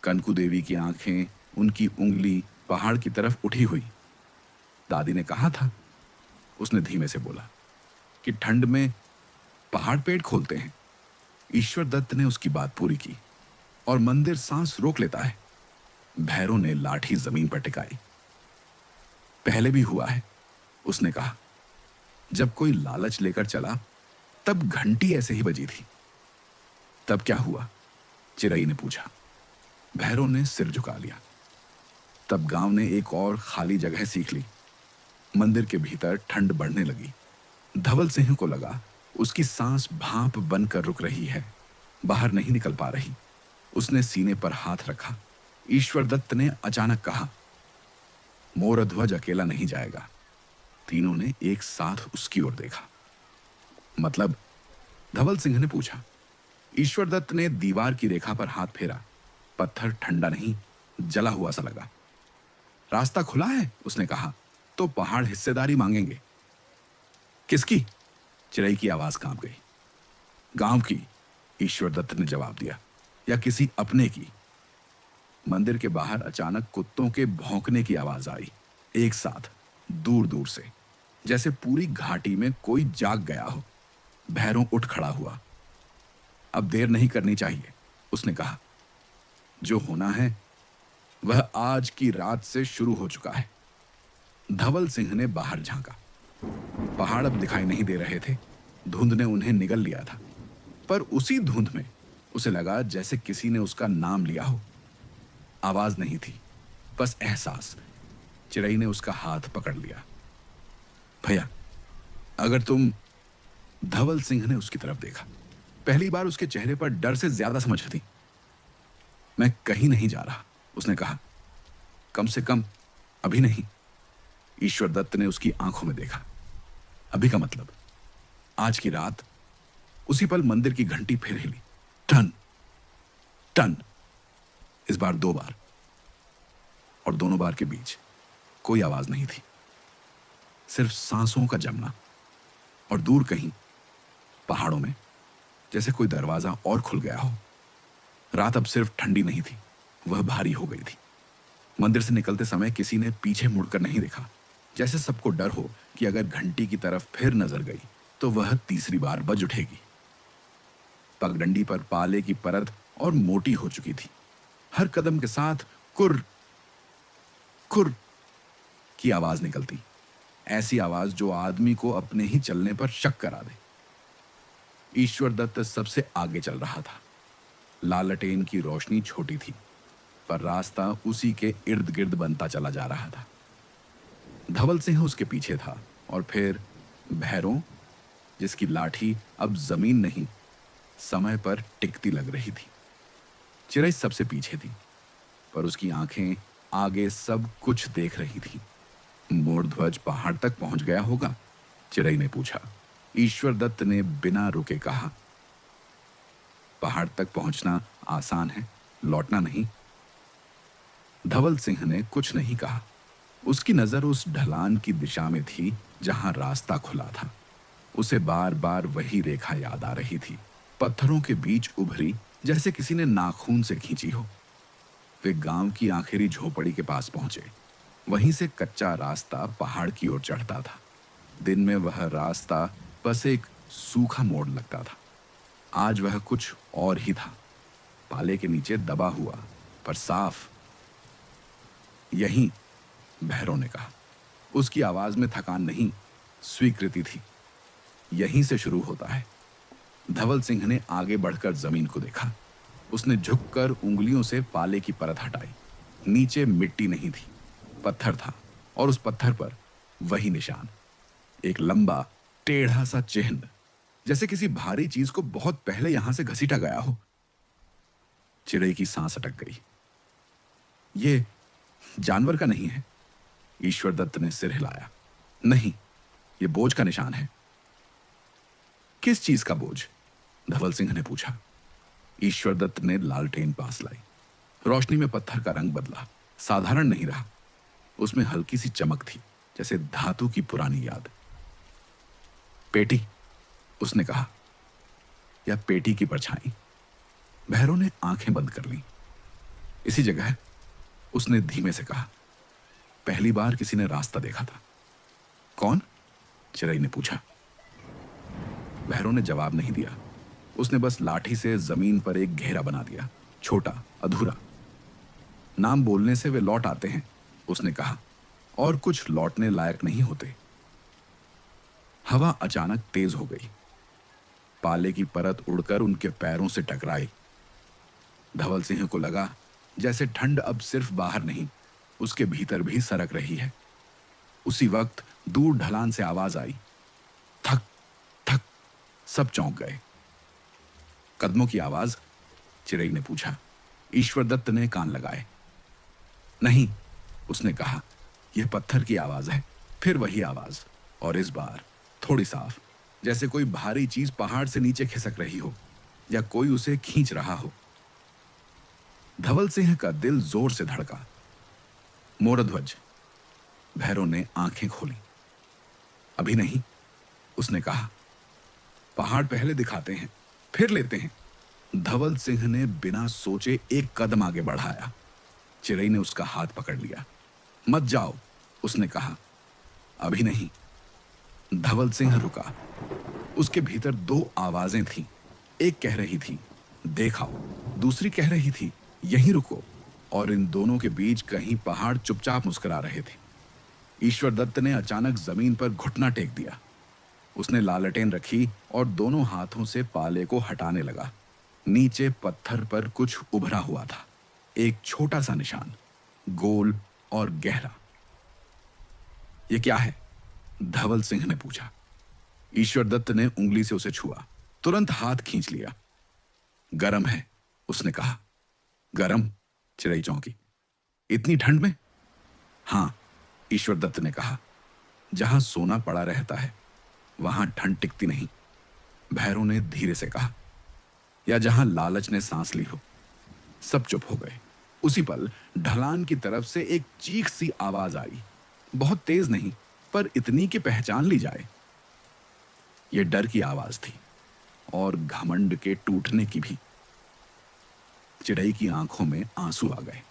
Speaker 1: कनकू देवी की आंखें, उनकी उंगली पहाड़ की तरफ उठी हुई। दादी ने कहा था, उसने धीमे से बोला, कि ठंड में पहाड़ पेट खोलते हैं। ईश्वर दत्त ने उसकी बात पूरी की। और मंदिर सांस रोक लेता है। भैरों ने लाठी जमीन पर टिकाई। पहले भी हुआ है, उसने कहा। जब कोई लालच लेकर चला, तब घंटी ऐसे ही बजी थी। तब क्या हुआ? चिड़ै ने पूछा। भैरों ने सिर झुका लिया। तब गांव ने एक और खाली जगह सीख ली। मंदिर के भीतर ठंड बढ़ने लगी। धवल सिंह को लगा उसकी सांस भाप बनकर रुक रही है, बाहर नहीं निकल पा रही। उसने सीने पर हाथ रखा। ईश्वर दत्त ने अचानक कहा, मोरध्वज अकेला नहीं जाएगा। तीनों ने एक साथ उसकी ओर देखा। मतलब? धवल सिंह ने पूछा। ईश्वर दत्त ने दीवार की रेखा पर हाथ फेरा। पत्थर ठंडा नहीं, जला हुआ सा लगा। रास्ता खुला है, उसने कहा। तो पहाड़ हिस्सेदारी मांगेंगे। किसकी? चिड़ै की आवाज कांप गई। गांव की, ईश्वर दत्त ने जवाब दिया। या किसी अपने की? मंदिर के बाहर अचानक कुत्तों के भौंकने की आवाज आई, एक साथ, दूर दूर से, जैसे पूरी घाटी में कोई जाग गया हो। भैरों उठ खड़ा हुआ। अब देर नहीं करनी चाहिए, उसने कहा। जो होना है वह आज की रात से शुरू हो चुका है। धवल सिंह ने बाहर झांका। पहाड़ अब दिखाई नहीं दे रहे थे। धुंध ने उन्हें निगल लिया था, पर उसी धुंध में उसे लगा जैसे किसी ने उसका नाम लिया हो। आवाज नहीं थी, बस एहसास। चिड़ै ने उसका हाथ पकड़ लिया। भैया, अगर तुम... धवल सिंह ने उसकी तरफ देखा। पहली बार उसके चेहरे पर डर से ज्यादा समझ थी। मैं कहीं नहीं जा रहा, उसने कहा। कम से कम अभी नहीं। ईश्वर दत्त ने उसकी आंखों में देखा। अभी का मतलब? आज की रात। उसी पल मंदिर की घंटी फिर हिली। टन टन। इस बार 2 बार, और दोनों बार के बीच कोई आवाज नहीं थी, सिर्फ सांसों का जमना। और दूर कहीं पहाड़ों में जैसे कोई दरवाजा और खुल गया हो। रात अब सिर्फ ठंडी नहीं थी, वह भारी हो गई थी। मंदिर से निकलते समय किसी ने पीछे मुड़कर नहीं देखा, जैसे सबको डर हो कि अगर घंटी की तरफ फिर नजर गई तो वह तीसरी बार बज उठेगी। पगडंडी पर पाले की परत और मोटी हो चुकी थी। हर कदम के साथ कुर कुर की आवाज निकलती, ऐसी आवाज जो आदमी को अपने ही चलने पर शक करा दे। ईश्वर दत्त सबसे आगे चल रहा था। लालटेन की रोशनी छोटी थी, पर रास्ता उसी के इर्द गिर्द बनता चला जा रहा था। धवल सिंह उसके पीछे था, और फिर भैरों, जिसकी लाठी अब जमीन नहीं समय पर टिकती लग रही थी। चिड़ै सबसे पीछे थी, पर उसकी आंखें आगे सब कुछ देख रही थी। मोरध्वज पहाड़ तक पहुंच गया होगा? चिड़ै ने पूछा। ईश्वर दत्त ने बिना रुके कहा। पहाड़ तक पहुंचना आसान है, लौटना नहीं। धवल सिंह ने कुछ नहीं कहा। उसकी नजर उस ढलान की दिशा में थी जहां रास्ता खुला था। उसे बार बार वही रेखा याद आ रही थी, पत्थरों के बीच उभरी, जैसे किसी ने नाखून से खींची हो। वे गांव की आखिरी झोपड़ी के पास पहुंचे। वहीं से कच्चा रास्ता पहाड़ की ओर चढ़ता था। दिन में वह रास्ता बस एक सूखा मोड़ लगता था। आज वह कुछ और ही था, पाले के नीचे दबा हुआ, पर साफ। यहीं, भैरों ने कहा। उसकी आवाज में थकान नहीं, स्वीकृति थी। यहीं से शुरू होता है। धवल सिंह ने आगे बढ़कर जमीन को देखा। उसने झुककर उंगलियों से पाले की परत हटाई। नीचे मिट्टी नहीं थी, पत्थर था, और उस पत्थर पर वही निशान, एक लंबा टेढ़ा सा चिन्ह, जैसे किसी भारी चीज को बहुत पहले यहां से घसीटा गया हो। चिड़ै की सांस अटक गई। ये जानवर का नहीं है? ईश्वर दत्त ने सिर हिलाया। नहीं, ये बोझ का निशान है। किस चीज का बोझ? धवल सिंह ने पूछा। ईश्वर दत्त ने लालटेन पास लाई। रोशनी में पत्थर का रंग बदला, साधारण नहीं रहा। उसमें हल्की सी चमक थी, जैसे धातु की पुरानी याद। पेटी, उसने कहा, या पेटी की परछाई। भैरों ने आंखें बंद कर लीं। इसी जगह, उसने धीमे से कहा। पहली बार किसी ने रास्ता देखा था। कौन? चिड़ै ने पूछा। भैरों ने जवाब नहीं दिया। उसने बस लाठी से जमीन पर एक घेरा बना दिया, छोटा, अधूरा। नाम बोलने से वे लौट आते हैं, उसने कहा, और कुछ लौटने लायक नहीं होते। हवा अचानक तेज हो गई। पाले की परत उड़कर उनके पैरों से टकराई। धवल सिंह को लगा जैसे ठंड अब सिर्फ बाहर नहीं, उसके भीतर भी सरक रही है। उसी वक्त दूर ढलान से आवाज आई, थक थक। सब चौंक गए। कदमों की आवाज? चिड़ै ने पूछा। ईश्वर दत्त ने कान लगाए। नहीं, उसने कहा, यह पत्थर की आवाज है। फिर वही आवाज, और इस बार थोड़ी साफ, जैसे कोई भारी चीज पहाड़ से नीचे खिसक रही हो, या कोई उसे खींच रहा हो। धवल सिंह का दिल जोर से धड़का। मोरध्वज, भैरव ने आंखें खोली। अभी नहीं, उसने कहा। पहाड़ पहले दिखाते हैं, फिर लेते हैं। धवल सिंह ने बिना सोचे एक कदम आगे बढ़ाया। चिड़ई ने उसका हाथ पकड़ लिया। मत जाओ, उसने कहा। अभी नहीं। धवल सिंह रुका। उसके भीतर दो आवाजें थीं। एक कह रही थी, देख आओ। दूसरी कह रही थी, यहीं रुको। और इन दोनों के बीच कहीं पहाड़ चुपचाप मुस्कुरा रहे थे। ईश्वर दत्त ने अचानक जमीन पर घुटना टेक दिया। उसने लालटेन रखी और दोनों हाथों से पाले को हटाने लगा। नीचे पत्थर पर कुछ उभरा हुआ था, एक छोटा सा निशान, गोल और गहरा। यह क्या है? धवल सिंह ने पूछा। ईश्वर दत्त ने उंगली से उसे छुआ, तुरंत हाथ खींच लिया। गरम है, उसने कहा। गरम? चिड़ई चौंकी। इतनी ठंड में? हां, ईश्वर दत्त ने कहा। जहां सोना पड़ा रहता है वहां ठंड टिकती नहीं, भैरव ने धीरे से कहा। या जहां लालच ने सांस ली हो। सब चुप हो गए। उसी पल ढलान की तरफ से एक चीख सी आवाज आई। बहुत तेज नहीं, पर इतनी कि पहचान ली जाए। यह डर की आवाज थी और घमंड के टूटने की भी। चिड़ई की आंखों में आंसू आ गए।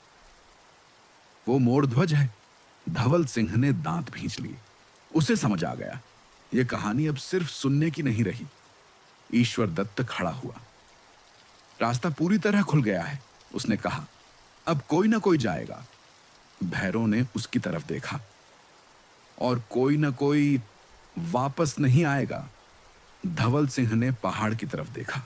Speaker 1: वो मोर ध्वज है। धवल सिंह ने दांत भींच लिए। उसे समझ आ गया, यह कहानी अब सिर्फ सुनने की नहीं रही। ईश्वर दत्त खड़ा हुआ। रास्ता पूरी तरह खुल गया है, उसने कहा। अब कोई ना कोई जाएगा। भैरव ने उसकी तरफ देखा। और कोई ना कोई वापस नहीं आएगा। धवल सिंह ने पहाड़ की तरफ देखा।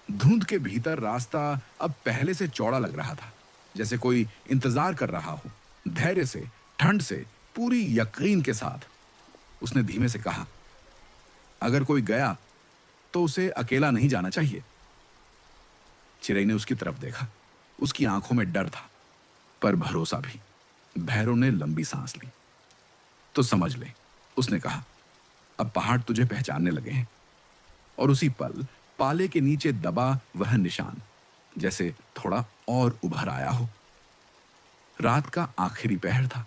Speaker 1: धुंध के भीतर रास्ता अब पहले से चौड़ा लग रहा था, जैसे कोई इंतजार कर रहा हो, धैर्य से, ठंड से, पूरी यकीन के साथ। उसने धीमे से कहा, अगर कोई गया तो उसे अकेला नहीं जाना चाहिए। चिड़ई ने उसकी तरफ देखा। उसकी आंखों में डर था, पर भरोसा भी। भैरव ने लंबी सांस ली। तो समझ ले, उसने कहा। अब पहाड़ तुझे पहचानने लगे हैं। और उसी पल पाले के नीचे दबा वह निशान जैसे थोड़ा और उभर आया हो। रात का आखिरी पहर था,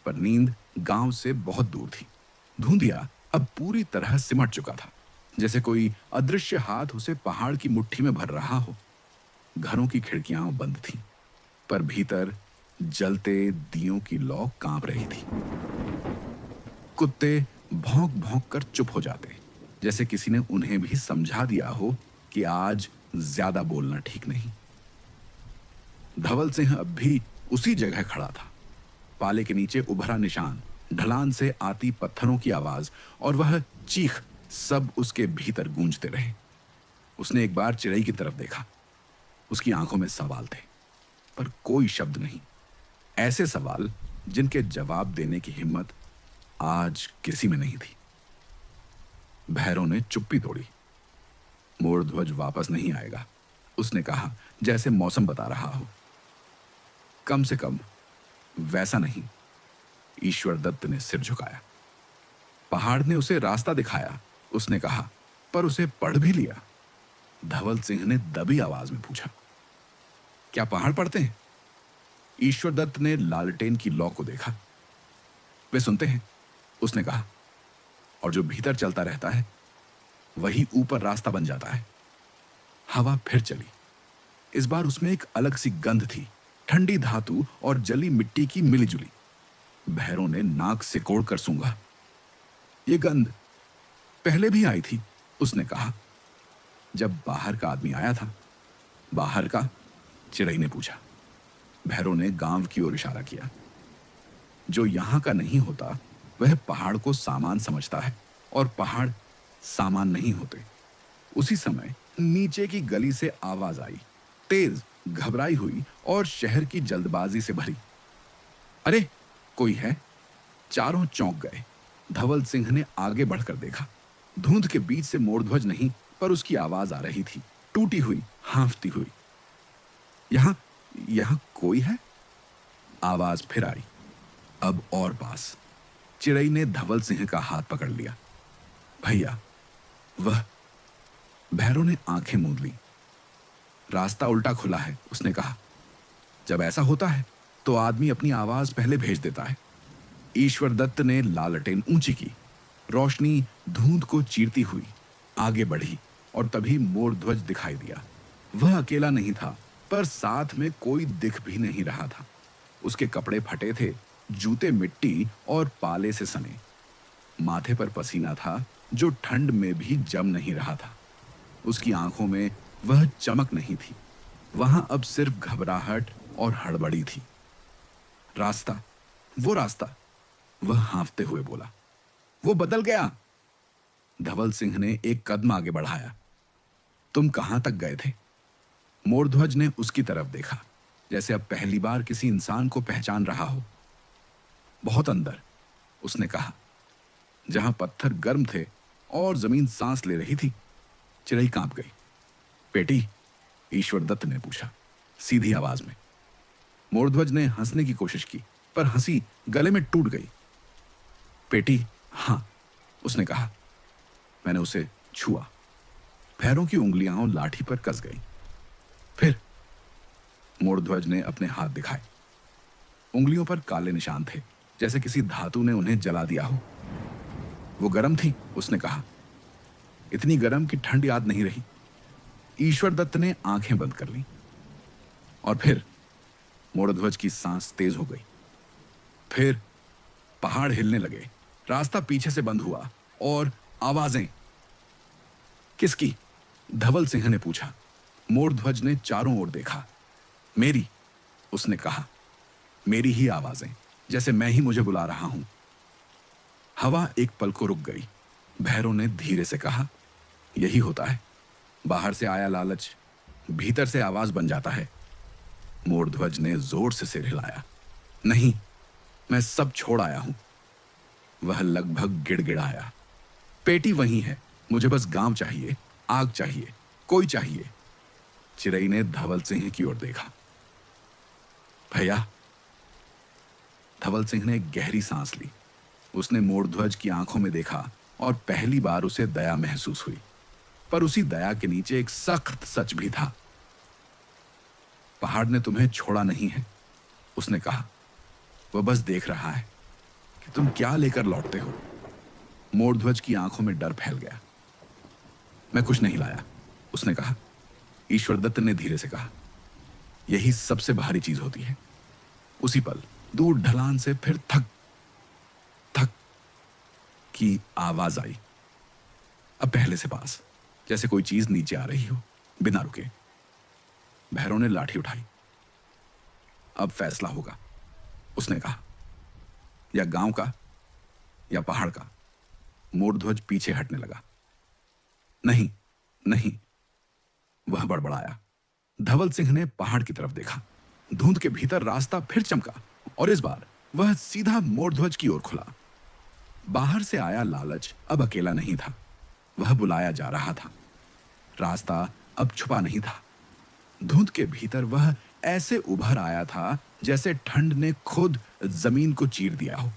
Speaker 1: पर नींद गांव से बहुत दूर थी। धुंधिया अब पूरी तरह सिमट चुका था, जैसे कोई अदृश्य हाथ उसे पहाड़ की मुट्ठी में भर रहा हो। घरों की खिड़कियां बंद थीं, पर भीतर जलते दियों की लौ कांप रही थी। कुत्ते भौंक भौंक कर चुप हो जाते, जैसे किसी ने उन्हें भी समझा दिया हो कि आज ज्यादा बोलना ठीक नहीं। धवल सिंह अब भी उसी जगह खड़ा था। पाले के नीचे उभरा निशान, ढलान से आती पत्थरों की आवाज और वह चीख सब उसके भीतर गूंजते रहे। उसने एक बार चिड़ई की तरफ देखा। उसकी आंखों में सवाल थे, पर कोई शब्द नहीं। ऐसे सवाल जिनके जवाब देने की हिम्मत आज किसी में नहीं थी। भैरव ने चुप्पी तोड़ी। मोर ध्वज वापस नहीं आएगा, उसने कहा, जैसे मौसम बता रहा हो। कम से कम वैसा नहीं। ईश्वर दत्त ने सिर झुकाया। पहाड़ ने उसे रास्ता दिखाया, उसने कहा, पर उसे पढ़ भी लिया। धवल सिंह ने दबी आवाज में पूछा, क्या पहाड़ पढ़ते हैं? ईश्वर दत्त ने लालटेन की लौ को देखा। वे सुनते हैं, उसने कहा, और जो भीतर चलता रहता है वही ऊपर रास्ता बन जाता है। हवा फिर चली। इस बार उसमें एक अलग सी गंध थी, ठंडी धातु और जली मिट्टी की मिलीजुली। भैरव ने नाक सिकोड़ कर सूंघा। यह गंध पहले भी आई थी, उसने कहा, जब बाहर का आदमी आया था। बाहर का? चिड़ई ने पूछा। भैरव ने गांव की ओर इशारा किया। जो यहां का नहीं होता वह पहाड़ को सामान समझता है, और पहाड़ सामान नहीं होते। उसी समय नीचे की गली से आवाज आई, तेज, घबराई हुई और शहर की जल्दबाजी से भरी। अरे कोई है? चारों चौंक गए। धवल सिंह ने आगे बढ़कर देखा। धुंध के बीच से मोरध्वज नहीं, पर उसकी आवाज आ रही थी, टूटी हुई, हांफती हुई। यहां कोई है? आवाज फिर आई, अब और पास। चिड़ई ने धवल सिंह का हाथ पकड़ लिया। भैया, वह। भैरव ने आंखें मूंद ली। रास्ता उल्टा खुला है, उसने कहा। जब ऐसा होता है तो आदमी अपनी आवाज पहले भेज देता है। ईश्वर दत्त ने लालटेन ऊंची की। रोशनी धुंध को चीरती हुई आगे बढ़ी और तभी मोरध्वज दिखाई दिया। वह अकेला नहीं था, पर साथ में कोई दिख भी नहीं रहा था। उसके कपड़े फटे थे, जूते मिट्टी और पाले से सने। माथे पर पसीना था जो ठंड में भी जम नहीं रहा था। उसकी आंखों में वह चमक नहीं थी, वहां अब सिर्फ घबराहट और हड़बड़ी थी। रास्ता, वो रास्ता, वह हांफते हुए बोला। वो बदल गया। धवल सिंह ने एक कदम आगे बढ़ाया। तुम कहां तक गए थे? मोरध्वज ने उसकी तरफ देखा, जैसे अब पहली बार किसी इंसान को पहचान रहा हो। बहुत अंदर, उसने कहा, जहां पत्थर गर्म थे और जमीन सांस ले रही थी। चिड़ई कांप गई। पेटी? ईश्वर दत्त ने पूछा, सीधी आवाज में। मोरध्वज ने हंसने की कोशिश की, पर हंसी गले में टूट गई। पेटी? हां, उसने कहा। मैंने उसे छुआ। पैरों की उंगलियां लाठी पर कस गई। फिर? मोरध्वज ने अपने हाथ दिखाए। उंगलियों पर काले निशान थे, जैसे किसी धातु ने उन्हें जला दिया हो। वो गर्म थी, उसने कहा। इतनी गर्म कि ठंड याद नहीं रही। ईश्वर दत्त ने आंखें बंद कर लीं। और फिर? मोरध्वज की सांस तेज हो गई। फिर पहाड़ हिलने लगे, रास्ता पीछे से बंद हुआ और आवाजें। किसकी? धवल सिंह ने पूछा। मोरध्वज ने चारों ओर देखा। मेरी, उसने कहा। मेरी ही आवाजें, जैसे मैं ही मुझे बुला रहा हूं। हवा एक पल को रुक गई। भैरव ने धीरे से कहा, यही होता है, बाहर से आया लालच भीतर से आवाज बन जाता है। मोरध्वज ने जोर से सिर हिलाया। नहीं, मैं सब छोड़ आया हूं। वह लगभग गिड़गिड़ाया। पेटी वही है, मुझे बस गांव चाहिए, आग चाहिए, कोई चाहिए। चिड़ई ने धवल सिंह की ओर देखा। भैया। धवल सिंह ने गहरी सांस ली। उसने मोरध्वज की आंखों में देखा और पहली बार उसे दया महसूस हुई, पर उसी दया के नीचे एक सख्त सच भी था। पहाड़ ने तुम्हें छोड़ा नहीं है, उसने कहा। वह बस देख रहा है कि तुम क्या लेकर लौटते हो। मोरध्वज की आंखों में डर फैल गया। मैं कुछ नहीं लाया, उसने कहा। ईश्वर दत्त ने धीरे से कहा, यही सबसे भारी चीज होती है। उसी पल दूर ढलान से फिर थक थक की आवाज आई। अब पहले से पास, जैसे कोई चीज नीचे आ रही हो, बिना रुके। भैरव ने लाठी उठाई। अब फैसला होगा, उसने कहा। या गांव का या पहाड़ का। मोरध्वज पीछे हटने लगा। नहीं, नहीं, वह बड़बड़ाया। धवल सिंह ने पहाड़ की तरफ देखा। धुंध के भीतर रास्ता फिर चमका और इस बार वह सीधा मोरध्वज की ओर खुला। बाहर से आया लालच अब अकेला नहीं था, वह बुलाया जा रहा था। रास्ता अब छुपा नहीं था। धुंध के भीतर वह ऐसे उभर आया था जैसे ठंड ने खुद जमीन को चीर दिया हो।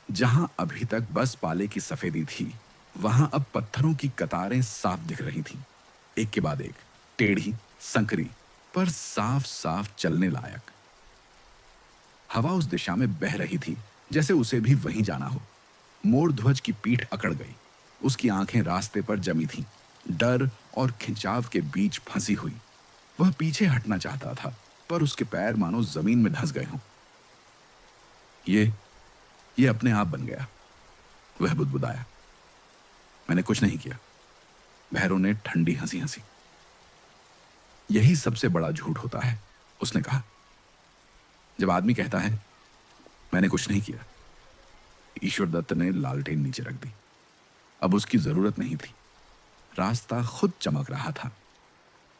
Speaker 1: जहां अभी तक बस पाले की सफेदी थी, वहां अब पत्थरों की कतारें साफ दिख रही थीं, एक के बाद एक, टेढ़ी, संकरी, पर साफ साफ चलने लायक। हवा उस दिशा में बह रही थी जैसे उसे भी वहीं जाना हो। मोरध्वज की पीठ अकड़ गई। उसकी आंखें रास्ते पर जमी थीं, डर और खिंचाव के बीच फंसी हुई। वह पीछे हटना चाहता था, पर उसके पैर मानो जमीन में धंस गए हों। ये अपने आप बन गया, वह बुदबुदाया। मैंने कुछ नहीं किया। भैरव ने ठंडी हंसी हंसी। यही सबसे बड़ा झूठ होता है, उसने कहा। जब आदमी कहता है मैंने कुछ नहीं किया। ईश्वर दत्त ने लालटेन नीचे रख दी। अब उसकी जरूरत नहीं थी। रास्ता खुद चमक रहा था,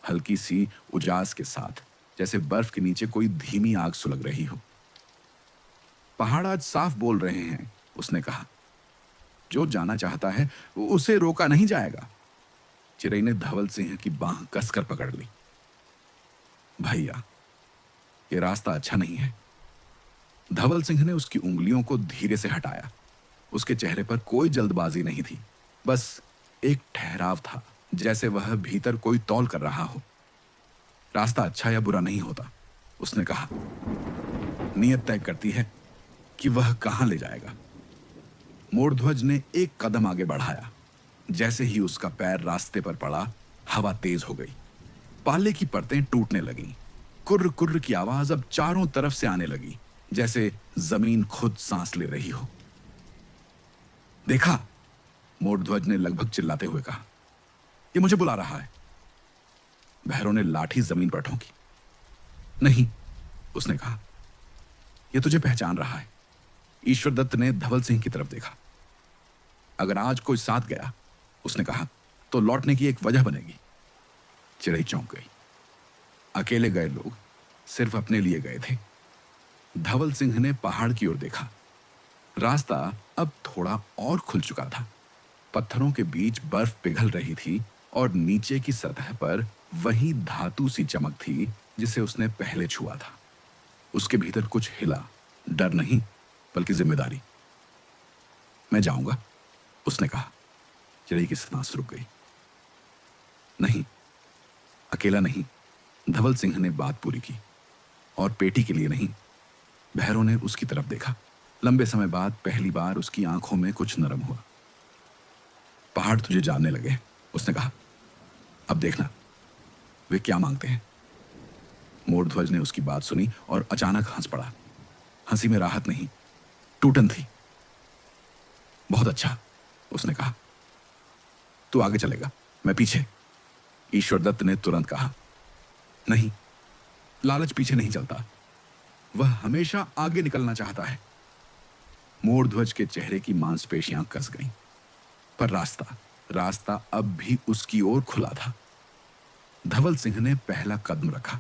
Speaker 1: हल्की सी उजास के साथ, जैसे बर्फ के नीचे कोई धीमी आग सुलग रही हो। पहाड़ आज साफ बोल रहे हैं, उसने कहा। जो जाना चाहता है उसे रोका नहीं जाएगा। चिड़ई ने धवल सिंह की बांह कसकर पकड़ ली। भैया, ये रास्ता अच्छा नहीं है। धवल सिंह ने उसकी उंगलियों को धीरे से हटाया। उसके चेहरे पर कोई जल्दबाजी नहीं थी, बस एक ठहराव था, जैसे वह भीतर कोई तौल कर रहा हो। रास्ता अच्छा या बुरा नहीं होता, उसने कहा। नियत तय करती है कि वह कहां ले जाएगा। मोरध्वज ने एक कदम आगे बढ़ाया। जैसे ही उसका पैर रास्ते पर पड़ा, हवा तेज हो गई। पाले की परतें टूटने लगीं। कुर्र कुर्र की आवाज अब चारों तरफ से आने लगी, जैसे जमीन खुद सांस ले रही हो। देखा, मोरध्वज ने लगभग चिल्लाते हुए कहा, ये मुझे बुला रहा है। भैरव ने लाठी जमीन पर ठोंकी। नहीं, उसने कहा, यह तुझे पहचान रहा है। ईश्वर दत्त ने धवल सिंह की तरफ देखा। अगर आज कोई साथ गया, उसने कहा, तो लौटने की एक वजह बनेगी। चिड़ई चौंक गई। अकेले गए लोग सिर्फ अपने लिए गए थे। धवल सिंह ने पहाड़ की ओर देखा। रास्ता अब थोड़ा और खुल चुका था। पत्थरों के बीच बर्फ पिघल रही थी और नीचे की सतह पर वही धातु सी चमक थी जिसे उसने पहले छुआ था। उसके भीतर कुछ हिला, डर नहीं बल्कि जिम्मेदारी। मैं जाऊंगा, उसने कहा। चिड़ई की सांस रुक गई। नहीं, अकेला नहीं। धवल सिंह ने बात पूरी की। और पेटी के लिए नहीं। भैरव ने उसकी तरफ देखा। लंबे समय बाद पहली बार उसकी आंखों में कुछ नरम हुआ। पहाड़ तुझे जानने लगे, उसने कहा। अब देखना वे क्या मांगते हैं। मोरध्वज ने उसकी बात सुनी और अचानक हंस पड़ा। हंसी में राहत नहीं, टूटन थी। बहुत अच्छा, उसने कहा। तू आगे चलेगा, मैं पीछे। ईश्वर दत्त ने तुरंत कहा। नहीं, लालच पीछे नहीं चलता, वह हमेशा आगे निकलना चाहता है। मोरध्वज के चेहरे की मांसपेशियां कस गईं, पर रास्ता अब भी उसकी ओर खुला था। धवल सिंह ने पहला कदम रखा।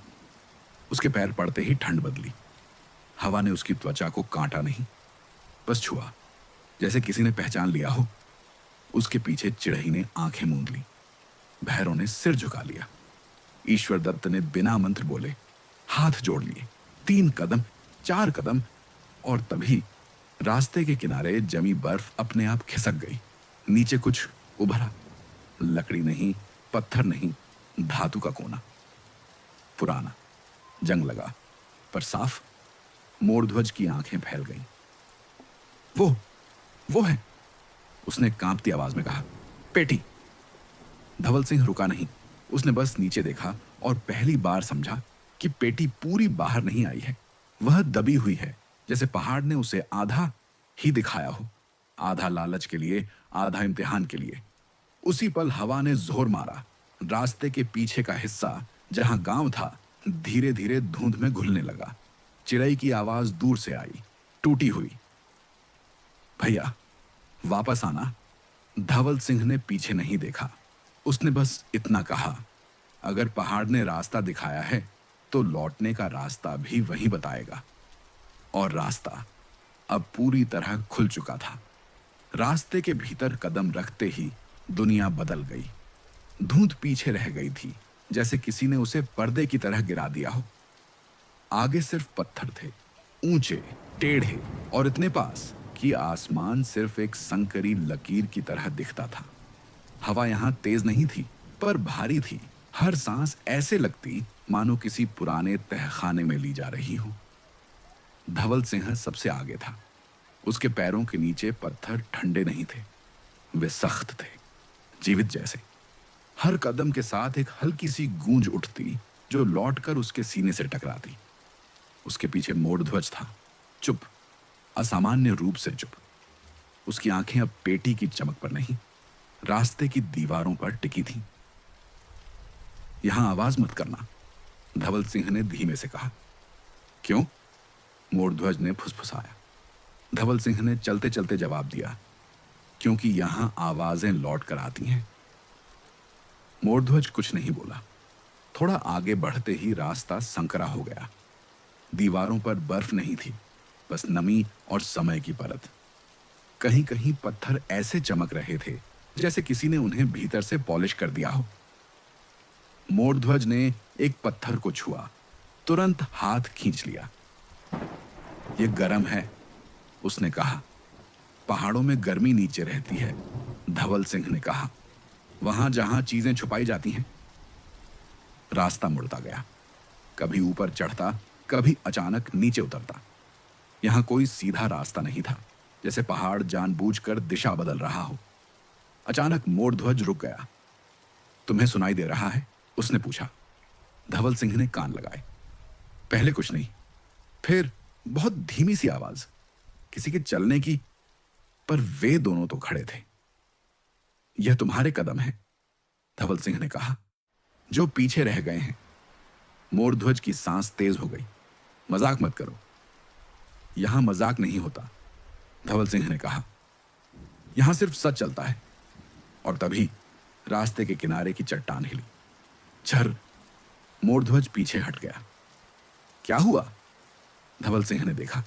Speaker 1: उसके पैर पड़ते ही ठंड बदली। हवा ने उसकी त्वचा को काटा नहीं, बस छुआ, जैसे किसी ने पहचान लिया हो। उसके पीछे चिड़ई ने आंखें मूंद ली। भैरव ने सिर झुका लिया। ईश्वर दत्त ने बिना मंत्र बोले हाथ जोड़ लिए। 3 कदम, 4 कदम, और तभी रास्ते के किनारे जमी बर्फ अपने आप खिसक गई। नीचे कुछ उभरा। लकड़ी नहीं, पत्थर नहीं, धातु का कोना। पुराना, जंग लगा, पर साफ। मोरध्वज की आंखें फैल गईं। वो है, उसने कांपती आवाज में कहा। पेटी। धवल सिंह रुका नहीं। उसने बस नीचे देखा और पहली बार समझा कि पेटी पूरी बाहर नहीं आई है। वह दबी हुई है, जैसे पहाड़ ने उसे आधा ही दिखाया हो। आधा लालच के लिए, आधा इम्तिहान के लिए। उसी पल हवा ने जोर मारा। रास्ते के पीछे का हिस्सा, जहां गांव था, धीरे धीरे धुंध में घुलने लगा। चिड़ई की आवाज दूर से आई, टूटी हुई। भैया, वापस आना। धवल सिंह ने पीछे नहीं देखा। उसने बस इतना कहा, अगर पहाड़ ने रास्ता दिखाया है तो लौटने का रास्ता भी वही बताएगा। और रास्ता अब पूरी तरह खुल चुका था। रास्ते के भीतर कदम रखते ही दुनिया बदल गई। धुंध पीछे रह गई थी, जैसे किसी ने उसे पर्दे की तरह गिरा दिया हो। आगे सिर्फ पत्थर थे, ऊंचे, टेढ़े और इतने पास कि आसमान सिर्फ एक संकरी लकीर की तरह दिखता था। हवा यहां तेज नहीं थी, पर भारी थी। हर सांस ऐसे लगती मानो किसी पुराने तहखाने में ली जा रही हो। धवल सिंह सबसे आगे था। उसके पैरों के नीचे पत्थर ठंडे नहीं थे, वे सख्त थे, जीवित जैसे। हर कदम के साथ एक हल्की सी गूंज उठती जो लौटकर उसके सीने से टकराती। उसके पीछे मोरध्वज था, चुप, असामान्य रूप से चुप। उसकी आंखें अब पेटी की चमक पर नहीं, रास्ते की दीवारों पर टिकी थीं। यहां आवाज मत करना, धवल सिंह ने धीमे से कहा। क्यों? मोरध्वज ने फुसफुसाया। धवल सिंह ने चलते चलते जवाब दिया, क्योंकि यहां आवाजें लौट कर आती हैं। मोरध्वज कुछ नहीं बोला। थोड़ा आगे बढ़ते ही रास्ता संकरा हो गया। दीवारों पर बर्फ नहीं थी, बस नमी और समय की परत। कहीं कहीं पत्थर ऐसे चमक रहे थे जैसे किसी ने उन्हें भीतर से पॉलिश कर दिया हो। मोरध्वज ने एक पत्थर को छुआ, तुरंत हाथ खींच लिया। ये गर्म है, उसने कहा। पहाड़ों में गर्मी नीचे रहती है, धवल सिंह ने कहा, वहां जहां चीजें छुपाई जाती हैं। रास्ता मुड़ता गया, कभी ऊपर चढ़ता, कभी अचानक नीचे उतरता। यहां कोई सीधा रास्ता नहीं था, जैसे पहाड़ जानबूझकर दिशा बदल रहा हो। अचानक मोरध्वज रुक गया। तुम्हें सुनाई दे रहा है? उसने पूछा। धवल सिंह ने कान लगाए। पहले कुछ नहीं, फिर बहुत धीमी सी आवाज, किसी के चलने की। पर वे दोनों तो खड़े थे। यह तुम्हारे कदम है, धवल सिंह ने कहा, जो पीछे रह गए हैं। मोरध्वज की सांस तेज हो गई। मजाक मत करो। यहां मजाक नहीं होता, धवल सिंह ने कहा। यहां सिर्फ सच चलता है। और तभी रास्ते के किनारे की चट्टान हिली। झर। मोरध्वज पीछे हट गया। क्या हुआ? धवल सिंह ने देखा।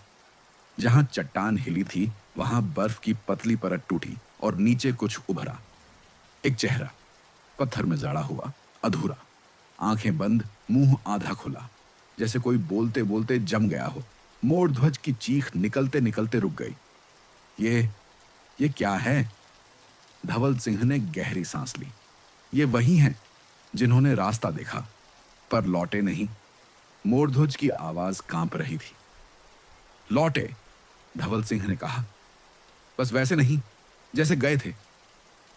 Speaker 1: जहां चट्टान हिली थी वहां बर्फ की पतली परत टूटी और नीचे कुछ उभरा। एक चेहरा, पत्थर में जड़ा हुआ, अधूरा, आंखें बंद, मुंह आधा खुला, जैसे कोई बोलते बोलते जम गया हो। मोरध्वज की चीख निकलते निकलते रुक गई। ये क्या है? धवल सिंह ने गहरी सांस ली। ये वही हैं जिन्होंने रास्ता देखा पर लौटे नहीं। मोरध्वज की आवाज कांप रही थी। लौटे? धवल सिंह ने कहा। बस वैसे नहीं जैसे गए थे।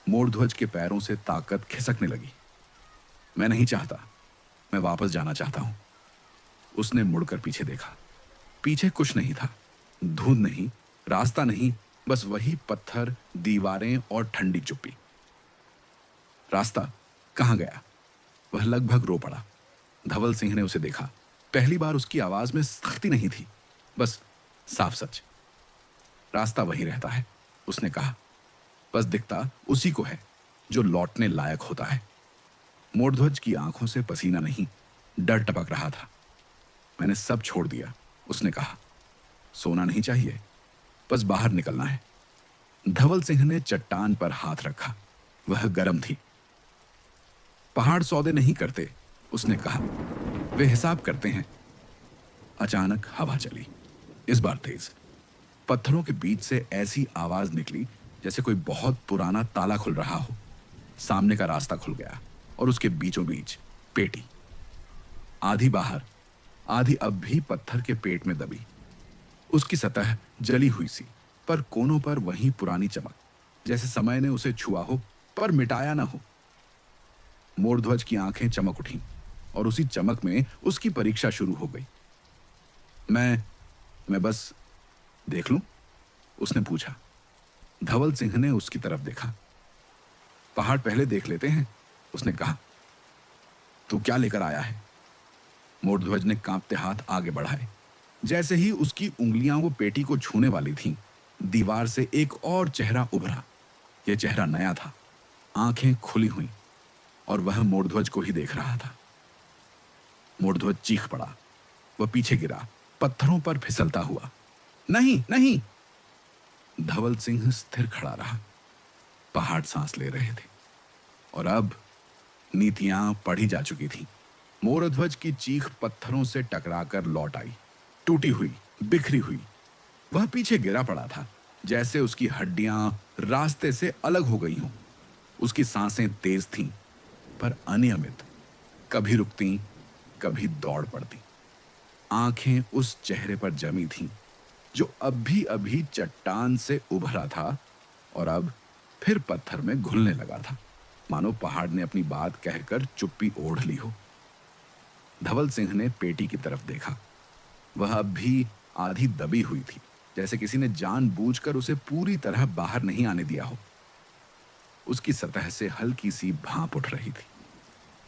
Speaker 1: मोरध्वज के पैरों से ताकत खिसकने लगी। मैं नहीं चाहता, मैं वापस जाना चाहता हूं। उसने मुड़कर पीछे देखा। पीछे कुछ नहीं था। धुंध नहीं, रास्ता नहीं, बस वही पत्थर, दीवारें और ठंडी चुप्पी। रास्ता कहां गया? वह लगभग रो पड़ा। धवल सिंह ने उसे देखा। पहली बार उसकी आवाज में सख्ती नहीं थी, बस साफ सच। रास्ता वही रहता है, उसने कहा। बस दिखता उसी को है जो लौटने लायक होता है। मोरध्वज की आंखों से पसीना नहीं, डर टपक रहा था। मैंने सब छोड़ दिया, उसने कहा। सोना नहीं चाहिए, बस बाहर निकलना है। धवल सिंह ने चट्टान पर हाथ रखा। वह गर्म थी। पहाड़ सौदे नहीं करते, उसने कहा। वे हिसाब करते हैं। अचानक हवा चली, इस बार तेज। पत्थरों के बीच से ऐसी आवाज निकली जैसे कोई बहुत पुराना ताला खुल रहा हो। सामने का रास्ता खुल गया और उसके बीचों बीच पेटी, आधी बाहर, आधी अब भी पत्थर के पेट में दबी। उसकी सतह जली हुई सी, पर कोनों पर वही पुरानी चमक, जैसे समय ने उसे छुआ हो पर मिटाया ना हो। मोरध्वज की आंखें चमक उठीं और उसी चमक में उसकी परीक्षा शुरू हो गई। मैं बस देख लूं? उसने पूछा। धवल सिंह ने उसकी तरफ देखा। पहाड़ पहले देख लेते हैं, उसने कहा। तू क्या लेकर आया है? मोरध्वज ने कांपते हाथ आगे बढ़ाए। जैसे ही उसकी उंगलियां वो पेटी को छूने वाली थीं, दीवार से एक और चेहरा उभरा। यह चेहरा नया था, आंखें खुली हुई, और वह मोरध्वज को ही देख रहा था। मोरध्वज चीख पड़ा। वह पीछे गिरा, पत्थरों पर फिसलता हुआ। नहीं नहीं! धवल सिंह स्थिर खड़ा रहा। पहाड़ सांस ले रहे थे और अब नीतियां पढ़ी जा चुकी थीं। मोरध्वज की चीख पत्थरों से टकराकर लौट आई, टूटी हुई, बिखरी हुई। वह पीछे गिरा पड़ा था, जैसे उसकी हड्डियां रास्ते से अलग हो गई हों। उसकी सांसें तेज थीं, पर अनियमित, कभी रुकती, कभी दौड़ पड़ती। आंखें उस चेहरे पर जमी थीं जो अभी अभी चट्टान से उभरा था और अब फिर पत्थर में घुलने लगा था, मानो पहाड़ ने अपनी बात कहकर चुप्पी ओढ़ ली हो। धवल सिंह ने पेटी की तरफ देखा। वह अब भी आधी दबी हुई थी, जैसे किसी ने जानबूझकर उसे पूरी तरह बाहर नहीं आने दिया हो। उसकी सतह से हल्की सी भाप उठ रही थी।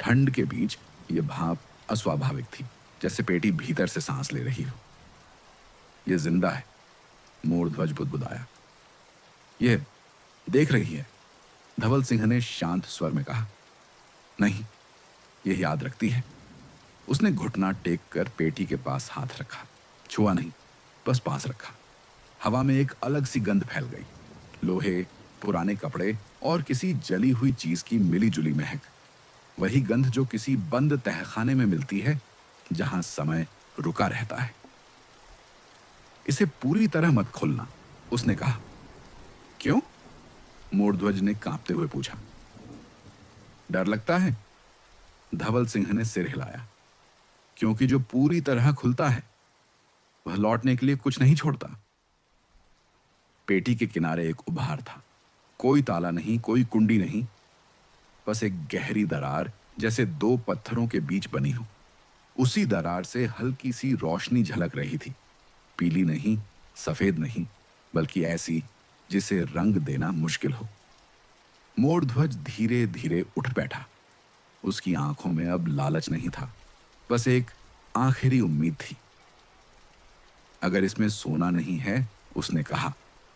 Speaker 1: ठंड के बीच यह भाप अस्वाभाविक थी, जैसे पेटी भीतर से सांस ले रही हो। यह जिंदा है, मोरध्वज बुदबुदाया। यह देख रही है, धवल सिंह ने शांत स्वर में कहा। नहीं, यह याद रखती है। उसने घुटना टेक कर पेटी के पास हाथ रखा। छुआ नहीं, बस पास रखा। हवा में एक अलग सी गंध फैल गई। लोहे, पुराने कपड़े और किसी जली हुई चीज की मिली जुली महक। वही गंध जो किसी बंद तहखाने में मिलती है, जहां समय रुका रहता है। इसे पूरी तरह मत खोलना, उसने कहा। क्यों? मोरध्वज ने कांपते हुए पूछा। डर लगता है? धवल सिंह ने सिर हिलाया। क्योंकि जो पूरी तरह खुलता है वह लौटने के लिए कुछ नहीं छोड़ता। पेटी के किनारे एक उभार था। कोई ताला नहीं, कोई कुंडी नहीं, बस एक गहरी दरार जैसे दो पत्थरों के बीच बनी हो। उसी दरार से हल्की सी रोशनी झलक रही थी। पीली नहीं, सफेद नहीं, बल्कि ऐसी जिसे रंग देना मुश्किल हो। मोरध्वज धीरे धीरे उठ बैठा। उसकी आंखों में अब लालच नहीं था, बस एक आखिरी उम्मीद थी। अगर इसमें सोना नहीं है, उसने कहा,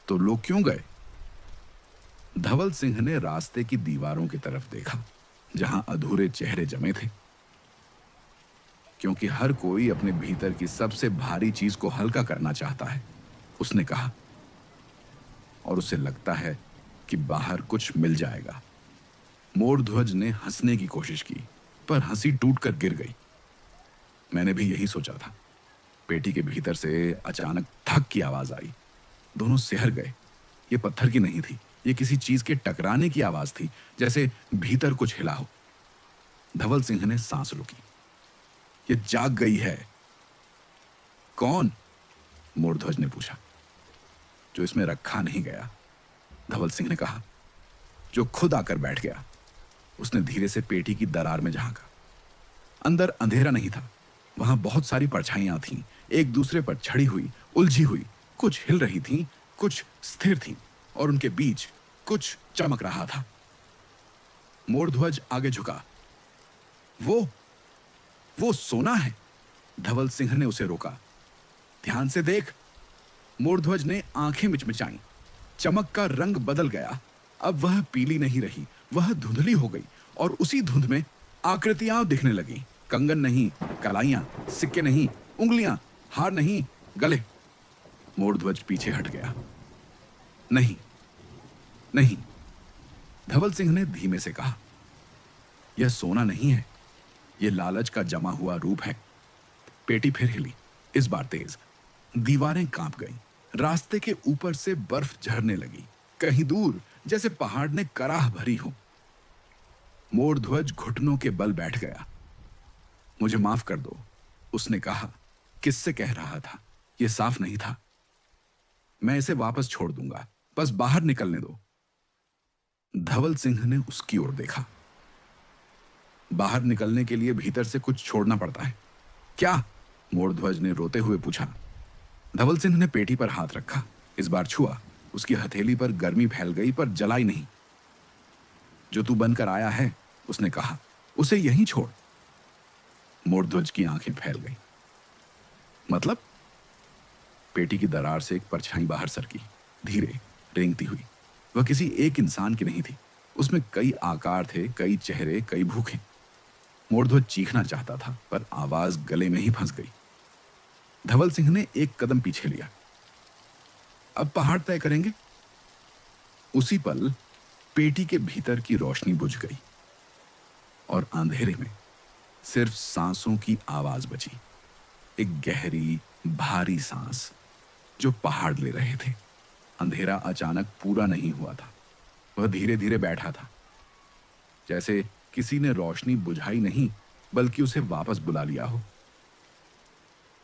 Speaker 1: तो लोग क्यों गए? धवल सिंह ने रास्ते की दीवारों की तरफ देखा, जहां अधूरे चेहरे जमे थे। क्योंकि हर कोई अपने भीतर की सबसे भारी चीज को हल्का करना चाहता है, उसने कहा। और उसे लगता है कि बाहर कुछ मिल जाएगा। मोरध्वज ने हंसने की कोशिश की, पर हंसी टूटकर गिर गई। मैंने भी यही सोचा था। पेटी के भीतर से अचानक थक की आवाज आई। दोनों सिहर गए। ये पत्थर की नहीं थी, ये किसी चीज के टकराने की आवाज थी, जैसे भीतर कुछ हिला हो। धवल सिंह ने सांस रोकी। ये जाग गई है। कौन? मोरध्वज ने पूछा। जो इसमें रखा नहीं गया, धवल सिंह ने कहा। जो खुद आकर बैठ गया। उसने धीरे से पेटी की दरार में झांका। अंदर अंधेरा नहीं था। वहां बहुत सारी परछाइयां थीं, एक दूसरे पर छड़ी हुई, उलझी हुई। कुछ हिल रही थीं, कुछ स्थिर थीं, और उनके बीच कुछ चमक रहा था। मोरध्वज आगे झुका। वो सोना है। धवल सिंह ने उसे रोका। ध्यान से देख। मोरध्वज ने आंखें मिचमिचाईं। चमक का रंग बदल गया। अब वह पीली नहीं रही, वह धुंधली हो गई, और उसी धुंध में आकृतियां दिखने लगीं। कंगन नहीं, कलाइयां, सिक्के नहीं, उंगलियां, हार नहीं, गले। मोरध्वज पीछे हट गया। नहीं, नहीं, धवल सिंह ने धीमे से कहा। यह सोना नहीं है, यह लालच का जमा हुआ रूप है। पेटी फिर हिली, इस बार तेज। दीवारें कांप गईं। रास्ते के ऊपर से बर्फ झरने लगी, कहीं दूर जैसे पहाड़ ने कराह भरी हो। मोरध्वज घुटनों के बल बैठ गया। मुझे माफ कर दो, उसने कहा। किससे कह रहा था? यह साफ नहीं था। मैं इसे वापस छोड़ दूंगा, बस बाहर निकलने दो। धवल सिंह ने उसकी ओर देखा। बाहर निकलने के लिए भीतर से कुछ छोड़ना पड़ता है। क्या? मोरध्वज ने रोते हुए पूछा। धवल सिंह ने पेटी पर हाथ रखा। इस बार छुआ। उसकी हथेली पर गर्मी फैल गई, पर जलाई नहीं। जो तू बनकर आया है, उसने कहा, उसे यहीं छोड़। मोरध्वज की आंखें फैल गईं। मतलब? पेटी की दरार से एक परछाई बाहर सरकी, धीरे, रेंगती हुई। वह किसी एक इंसान की नहीं थी। उसमें कई आकार थे, कई चेहरे, कई भूखे। मोरध्वज चीखना चाहता था, पर आवाज गले में ही फंस गई। धवल सिंह ने एक कदम पीछे लिया। अब पहाड़ तय करेंगे। उसी पल पेटी के भीतर की रोशनी बुझ गई, और अंधेरे में सिर्फ सांसों की आवाज बची। एक गहरी, भारी सांस जो पहाड़ ले रहे थे। अंधेरा अचानक पूरा नहीं हुआ था। वह धीरे धीरे बैठा था, जैसे किसी ने रोशनी बुझाई नहीं, बल्कि उसे वापस बुला लिया हो।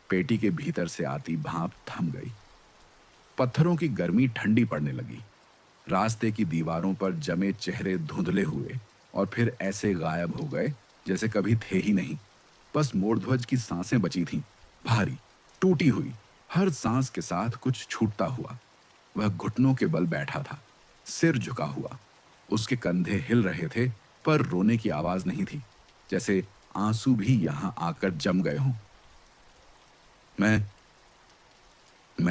Speaker 1: पेटी के भीतर से आती भाप थम गई। पत्थरों की गर्मी ठंडी पड़ने लगी। रास्ते की दीवारों पर जमे चेहरे धुंधले हुए, और फिर ऐसे गायब हो गए जैसे कभी थे ही नहीं। बस मोरध्वज की सांसें बची थीं, भारी, टूटी हुई। हर सांस के साथ कुछ छूटता हुआ। वह घुटनों के बल बैठा था, सिर झुका हुआ। उसके कंधे हिल रहे थे, पर रोने की आवाज नहीं थी, जैसे आंसू भी यहां आकर जम गए हों। मैं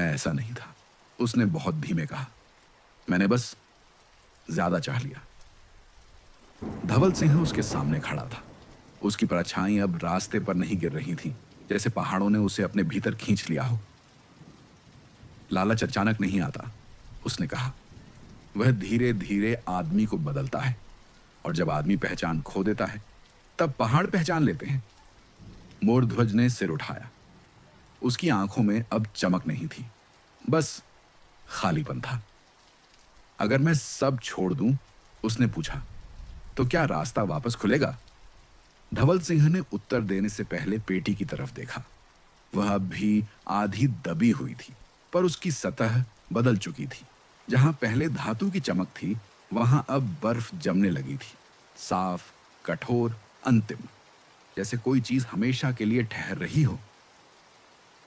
Speaker 1: ऐसा नहीं था, उसने बहुत धीमे कहा। मैंने बस ज्यादा चाह लिया। धवल सिंह उसके सामने खड़ा था। उसकी परछाई अब रास्ते पर नहीं गिर रही थी, जैसे पहाड़ों ने उसे अपने भीतर खींच लिया हो। लालच अचानक नहीं आता, उसने कहा। वह धीरे धीरे आदमी को बदलता है, और जब आदमी पहचान खो देता है, तब पहाड़ पहचान लेते हैं। मोरध्वज ने सिर उठाया। उसकी आंखों में अब चमक नहीं थी, बस खालीपन था। अगर मैं सब छोड़ दूं, उसने पूछा, तो क्या रास्ता वापस खुलेगा? धवल सिंह ने उत्तर देने से पहले पेटी की तरफ देखा। वह अब भी आधी दबी हुई थी, पर उसकी सतह बदल चुकी थी। जहां पहले धातु की चमक थी, वहां अब बर्फ जमने लगी थी, साफ, कठोर, अंतिम, जैसे कोई चीज हमेशा के लिए ठहर रही हो।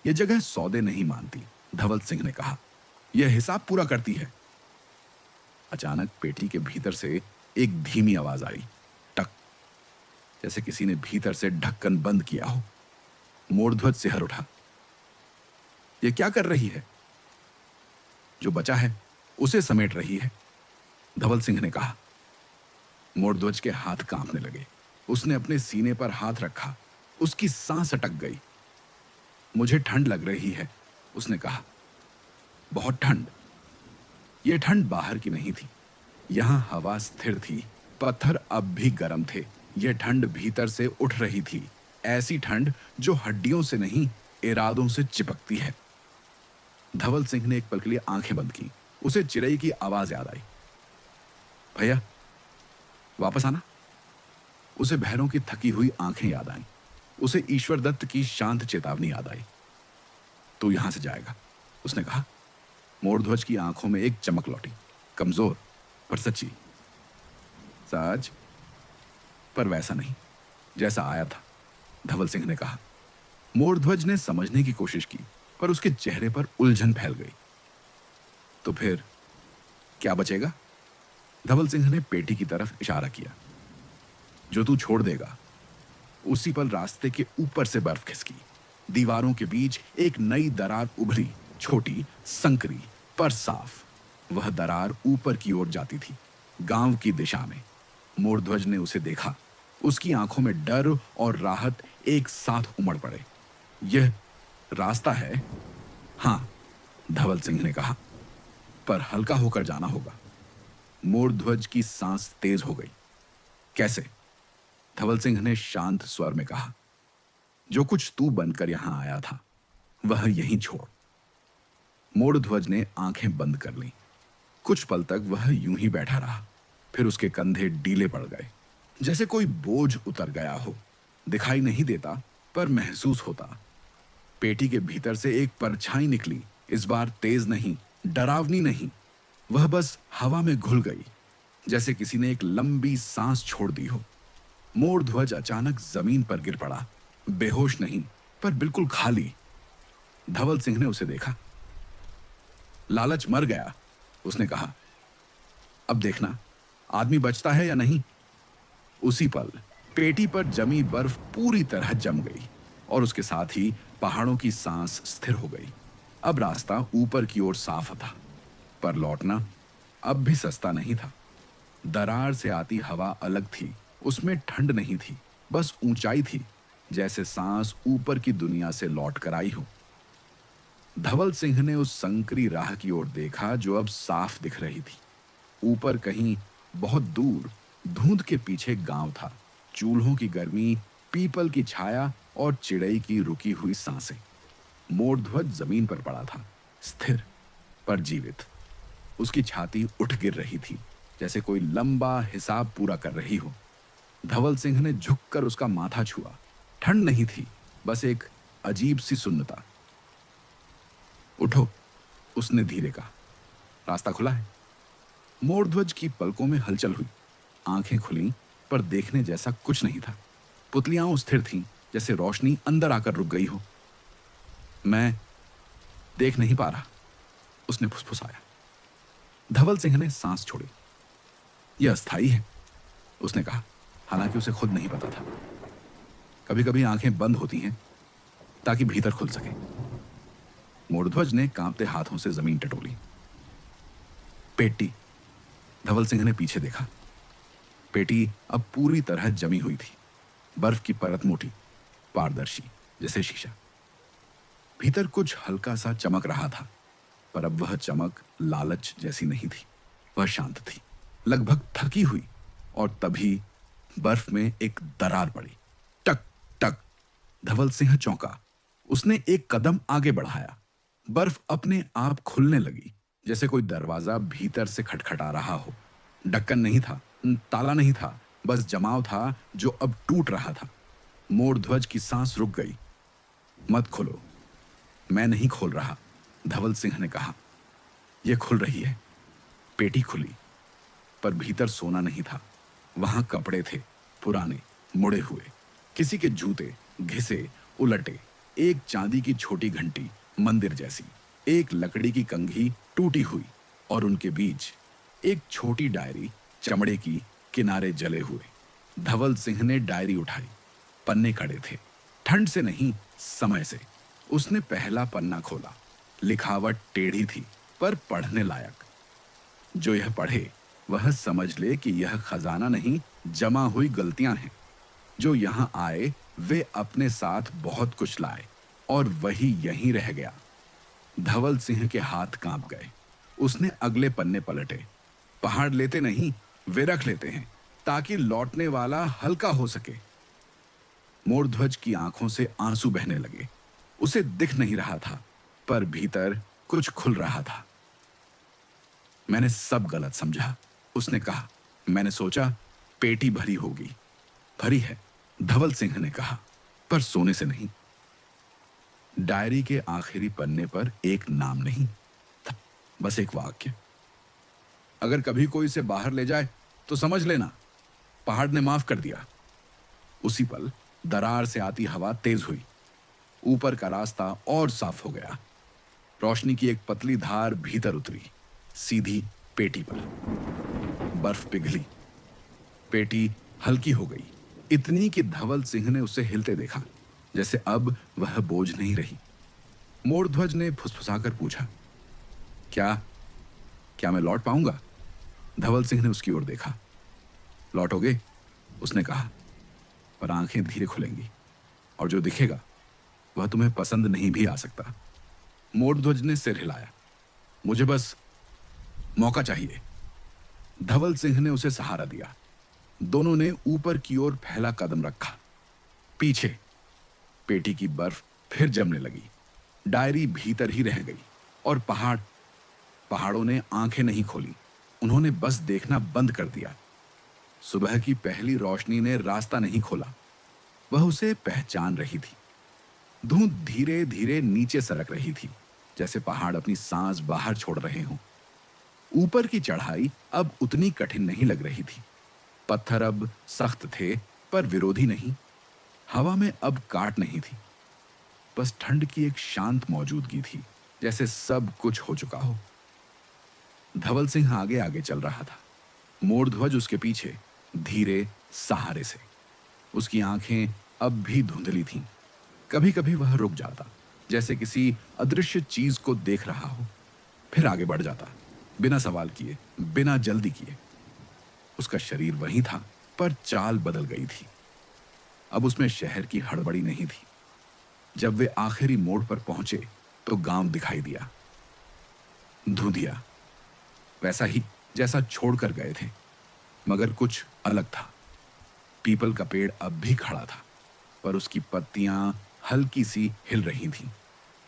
Speaker 1: यह जगह सौदे नहीं मानती, धवल सिंह ने कहा। यह हिसाब पूरा करती है। अचानक पेटी के भीतर से एक धीमी आवाज आई, टक, जैसे किसी ने भीतर से ढक्कन बंद किया हो। मोरध्वज सिहर उठा। यह क्या कर रही है? जो बचा है उसे समेट रही है, धवल सिंह ने कहा। मोरध्वज के हाथ कांपने लगे। उसने अपने सीने पर हाथ रखा। उसकी सांस अटक गई। मुझे ठंड लग रही है, उसने कहा। बहुत ठंड। यह ठंड बाहर की नहीं थी। यहां हवा स्थिर थी, पत्थर अब भी गर्म थे। यह ठंड भीतर से उठ रही थी, ऐसी ठंड जो हड्डियों से नहीं, इरादों से चिपकती है। धवल सिंह ने एक पल के लिए आंखें बंद की। उसे चिड़ै की आवाज याद आई। भैया, वापस आना। उसे भैरों की थकी हुई आंखें याद आईं। उसे ईश्वर दत्त की शांत चेतावनी याद आई। तू यहां से जाएगा, उसने कहा। मोरध्वज की आंखों में एक चमक लौटी, कमजोर पर सच्ची। सच, पर वैसा नहीं जैसा आया था, धवल सिंह ने कहा। मोरध्वज ने समझने की कोशिश की, पर उसके चेहरे पर उलझन फैल गई। तो फिर क्या बचेगा? धवल सिंह ने पेटी की तरफ इशारा किया। जो तू छोड़ देगा। उसी पल रास्ते के ऊपर से बर्फ खिसकी। दीवारों के बीच एक नई दरार उभरी, छोटी, संकरी, पर साफ। वह दरार ऊपर की ओर जाती थी, गांव की दिशा में। मोरध्वज ने उसे देखा। उसकी आंखों में डर और राहत एक साथ उमड़ पड़े। यह रास्ता है? हां, धवल सिंह ने कहा, पर हल्का होकर जाना होगा। मोरध्वज की सांस तेज हो गई। कैसे? धवल सिंह ने शांत स्वर में कहा। जो कुछ तू बनकर यहां आया था, वह यहीं छोड़। मोरध्वज ने आंखें बंद कर लीं। कुछ पल तक वह यूं ही बैठा रहा। फिर उसके कंधे ढीले पड़ गए, जैसे कोई बोझ उतर गया हो। दिखाई नहीं देता, पर महसूस होता। पेटी के भीतर से एक परछाई निकली। इस बार तेज नहीं, डरावनी नहीं। वह बस हवा में घुल गई, जैसे किसी ने एक लंबी सांस छोड़ दी हो। मोरध्वज अचानक जमीन पर गिर पड़ा, बेहोश नहीं, पर बिल्कुल खाली। धवल सिंह ने उसे देखा। लालच मर गया, उसने कहा। अब देखना, आदमी बचता है या नहीं। उसी पल पेटी पर जमी बर्फ पूरी तरह जम गई, और उसके साथ ही पहाड़ों की सांस स्थिर हो गई। अब रास्ता ऊपर की ओर साफ था, पर लौटना अब भी सस्ता नहीं था। दरार से आती हवा अलग थी। उसमें ठंड नहीं थी, बस ऊंचाई थी, जैसे सांस ऊपर की दुनिया से लौट कर आई हो। धवल सिंह ने उस संकरी राह की ओर देखा, जो अब साफ दिख रही थी। ऊपर कहीं बहुत दूर धुंध के पीछे गांव था। चूल्हों की गर्मी, पीपल की छाया और चिड़ै की रुकी हुई सांसें। मोरध्वज जमीन पर पड़ा था, स्थिर पर जीवित। उसकी छाती उठ गिर रही थी, जैसे कोई लंबा हिसाब पूरा कर रही हो। धवल सिंह ने झुककर उसका माथा छुआ। ठंड नहीं थी, बस एक अजीब सी सुन्नता। उठो, उसने धीरे कहा। रास्ता खुला है। मोरध्वज की पलकों में हलचल हुई। आंखें खुली, पर देखने जैसा कुछ नहीं था। पुतलियां स्थिर थीं, जैसे रोशनी अंदर आकर रुक गई हो। मैं देख नहीं पा रहा, उसने फुसफुसाया। धवल सिंह ने सांस छोड़ी। यह अस्थाई है, उसने कहा, हालांकि उसे खुद नहीं पता था। कभी कभी आंखें बंद होती हैं ताकि भीतर खुल सके। मोरध्वज ने कांपते हाथों से जमीन टटोली। पेटी। धवल सिंह ने पीछे देखा। पेटी अब पूरी तरह जमी हुई थी। बर्फ की परत मोटी, पारदर्शी, जैसे शीशा। भीतर कुछ हल्का सा चमक रहा था, पर अब वह चमक लालच जैसी नहीं थी। वह शांत थी, लगभग थकी हुई। और तभी बर्फ में एक दरार पड़ी। टक टक। धवल सिंह चौंका। उसने एक कदम आगे बढ़ाया। बर्फ अपने आप खुलने लगी, जैसे कोई दरवाजा भीतर से खटखटा रहा हो। ढक्कन नहीं था, ताला नहीं था, बस जमाव था जो अब टूट रहा था। मोरध्वज की सांस रुक गई। मत खोलो, मैं नहीं खोल रहा, धवल सिंह ने कहा। यह खुल रही है। पेटी खुली, पर भीतर सोना नहीं था। वहां कपड़े थे, पुराने, मुड़े हुए, किसी के जूते घिसे, उलटे, एक चांदी की छोटी घंटी मंदिर जैसी, एक लकड़ी की कंघी टूटी हुई, और उनके बीच एक छोटी डायरी चमड़े की, किनारे जले हुए। धवल सिंह ने डायरी उठाई। पन्ने खड़े थे, ठंड से नहीं, समय से। उसने पहला पन्ना खोला। लिखावट टेढ़ी थी, पर पढ़ने लायक। जो यह पढ़े वह समझ ले कि यह खजाना नहीं, जमा हुई गलतियां हैं। जो यहां आए वे अपने साथ बहुत कुछ लाए, और वही यहीं रह गया। धवल सिंह के हाथ कांप गए। उसने अगले पन्ने पलटे। पहाड़ लेते नहीं, वे रख लेते हैं, ताकि लौटने वाला हल्का हो सके। मोरध्वज की आंखों से आंसू बहने लगे। उसे दिख नहीं रहा था, पर भीतर कुछ खुल रहा था। मैंने सब गलत समझा, उसने कहा। मैंने सोचा पेटी भरी होगी। भरी है, धवल सिंह ने कहा, पर सोने से नहीं। डायरी के आखिरी पन्ने पर एक नाम नहीं था, बस एक वाक्य। अगर कभी कोई इसे बाहर ले जाए तो समझ लेना, पहाड़ ने माफ कर दिया। उसी पल दरार से आती हवा तेज हुई। ऊपर का रास्ता और साफ हो गया। रोशनी की एक पतली धार भीतर उतरी, सीधी पेटी पर। बर्फ पिघली। पेटी हल्की हो गई, इतनी कि धवल सिंह ने उसे हिलते देखा, जैसे अब वह बोझ नहीं रही। मोरध्वज ने फुसफुसाकर पूछा, क्या क्या मैं लौट पाऊंगा? धवल सिंह ने उसकी ओर देखा। लौटोगे? उसने कहा, पर आंखें धीरे खुलेंगी, और जो दिखेगा वह तुम्हें पसंद नहीं भी आ सकता। मोरध्वज ने सिर हिलाया। मुझे बस मौका चाहिए। धवल सिंह ने उसे सहारा दिया। दोनों ने ऊपर की ओर पहला कदम रखा। पीछे पेटी की बर्फ फिर जमने लगी। डायरी भीतर ही रह गई, और पहाड़ों ने आंखें नहीं खोली। उन्होंने बस देखना बंद कर दिया। सुबह की पहली रोशनी ने रास्ता नहीं खोला, वह उसे पहचान रही थी। धुंध धीरे धीरे नीचे सरक रही थी, जैसे पहाड़ अपनी सांस बाहर छोड़ रहे हों। ऊपर की चढ़ाई अब उतनी कठिन नहीं लग रही थी। पत्थर अब सख्त थे, पर विरोधी नहीं। हवा में अब काट नहीं थी, बस ठंड की एक शांत मौजूदगी थी, जैसे सब कुछ हो चुका हो। धवल सिंह आगे आगे चल रहा था, मोरध्वज उसके पीछे, धीरे, सहारे से। उसकी आंखें अब भी धुंधली थीं। कभी कभी वह रुक जाता, जैसे किसी अदृश्य चीज को देख रहा हो, फिर आगे बढ़ जाता, बिना सवाल किए, बिना जल्दी किए। उसका शरीर वही था, पर चाल बदल गई थी। अब उसमें शहर की हड़बड़ी नहीं थी। जब वे आखिरी मोड़ पर पहुंचे तो गांव दिखाई दिया। धुंधिया, वैसा ही जैसा छोड़कर गए थे, मगर कुछ अलग था। पीपल का पेड़ अब भी खड़ा था, पर उसकी पत्तियां हल्की सी हिल रही थीं।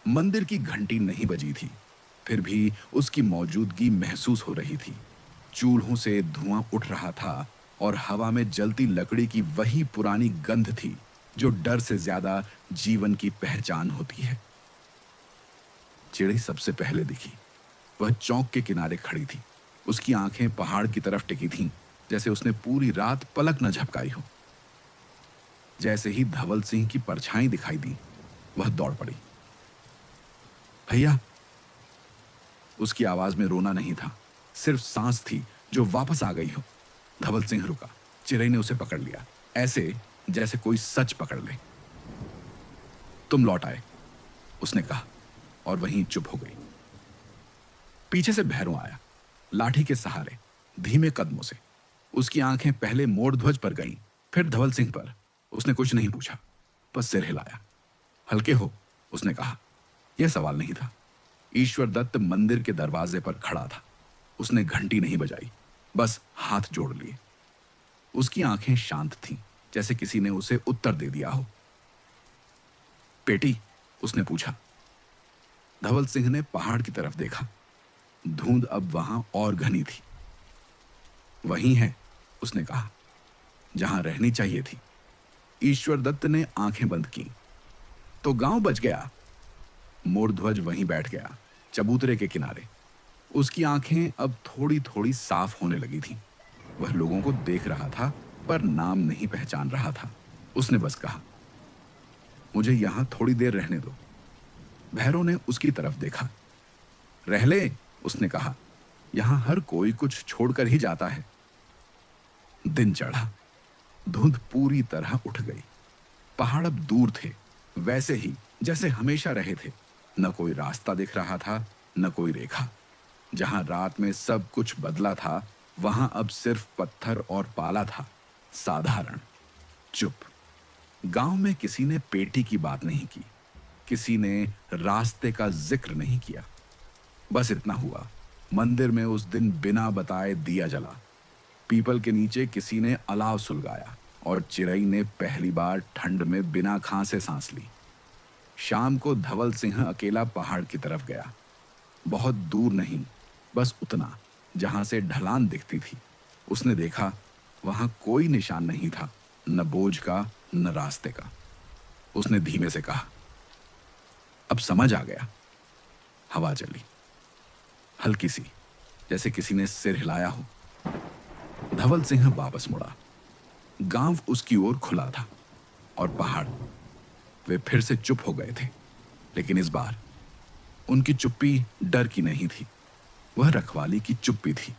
Speaker 1: मंदिर की घंटी नहीं बजी थी, फिर भी उसकी मौजूदगी महसूस हो रही थी। चूल्हों से धुआं उठ रहा था, और हवा में जलती लकड़ी की वही पुरानी गंध थी जो डर से ज्यादा जीवन की पहचान होती है। चिड़ी सबसे पहले दिखी। वह चौक के किनारे खड़ी थी। उसकी आंखें पहाड़ की तरफ टिकी थीं, जैसे उसने पूरी रात पलक न झपकाई हो। जैसे ही धवल सिंह की परछाई दिखाई दी, वह दौड़ पड़ी। भैया! उसकी आवाज में रोना नहीं था, सिर्फ सांस थी जो वापस आ गई हो। धवल सिंह रुका। चिड़ै ने उसे पकड़ लिया, ऐसे जैसे कोई सच पकड़ ले। तुम लौट आए, उसने कहा, और वहीं चुप हो गई। पीछे से भैरों आया, लाठी के सहारे, धीमे कदमों से। उसकी आंखें पहले मोरध्वज पर गईं, फिर धवल सिंह पर। उसने कुछ नहीं पूछा, बस सिर हिलाया। हल्के हो, उसने कहा। यह सवाल नहीं था। ईश्वर दत्त मंदिर के दरवाजे पर खड़ा था। उसने घंटी नहीं बजाई, बस हाथ जोड़ लिए। उसकी आंखें शांत थीं, जैसे किसी ने उसे उत्तर दे दिया हो। पेटी? उसने पूछा। धवल सिंह ने पहाड़ की तरफ देखा। धुंध अब वहां और घनी थी। वही है, उसने कहा, जहां रहनी चाहिए थी। ईश्वर दत्त ने आंखें बंद की। तो गांव बच गया? मोरध्वज वहीं बैठ गया, चबूतरे के किनारे। उसकी आंखें अब थोड़ी थोड़ी साफ होने लगी थीं। वह लोगों को देख रहा था, पर नाम नहीं पहचान रहा था। उसने बस कहा, मुझे यहां थोड़ी देर रहने दो। भैरव ने उसकी तरफ देखा। रह ले, उसने कहा, यहां हर कोई कुछ छोड़कर ही जाता है। दिन चढ़ा, धुंध पूरी तरह उठ गई। पहाड़ अब दूर थे, वैसे ही जैसे हमेशा रहे थे। न कोई रास्ता दिख रहा था, न कोई रेखा। जहां रात में सब कुछ बदला था, वहां अब सिर्फ पत्थर और पाला था, साधारण, चुप। गांव में किसी ने पेटी की बात नहीं की, किसी ने रास्ते का जिक्र नहीं किया। बस इतना हुआ, मंदिर में उस दिन बिना बताए दिया जला। पीपल के नीचे किसी ने अलाव सुलगाया और चिरई ने पहली बार ठंड में बिना खांसे सांस ली। शाम को धवल सिंह अकेला पहाड़ की तरफ गया। बहुत दूर नहीं, बस उतना जहां से ढलान दिखती थी। उसने देखा, वहां कोई निशान नहीं था, न बोझ का न रास्ते का। उसने धीमे से कहा, अब समझ आ गया। हवा चली, हल्की सी, जैसे किसी ने सिर हिलाया हो। धवल सिंह वापस मुड़ा। गांव उसकी ओर खुला था और पहाड़, वे फिर से चुप हो गए थे। लेकिन इस बार उनकी चुप्पी डर की नहीं थी, वह रखवाली की चुप्पी थी।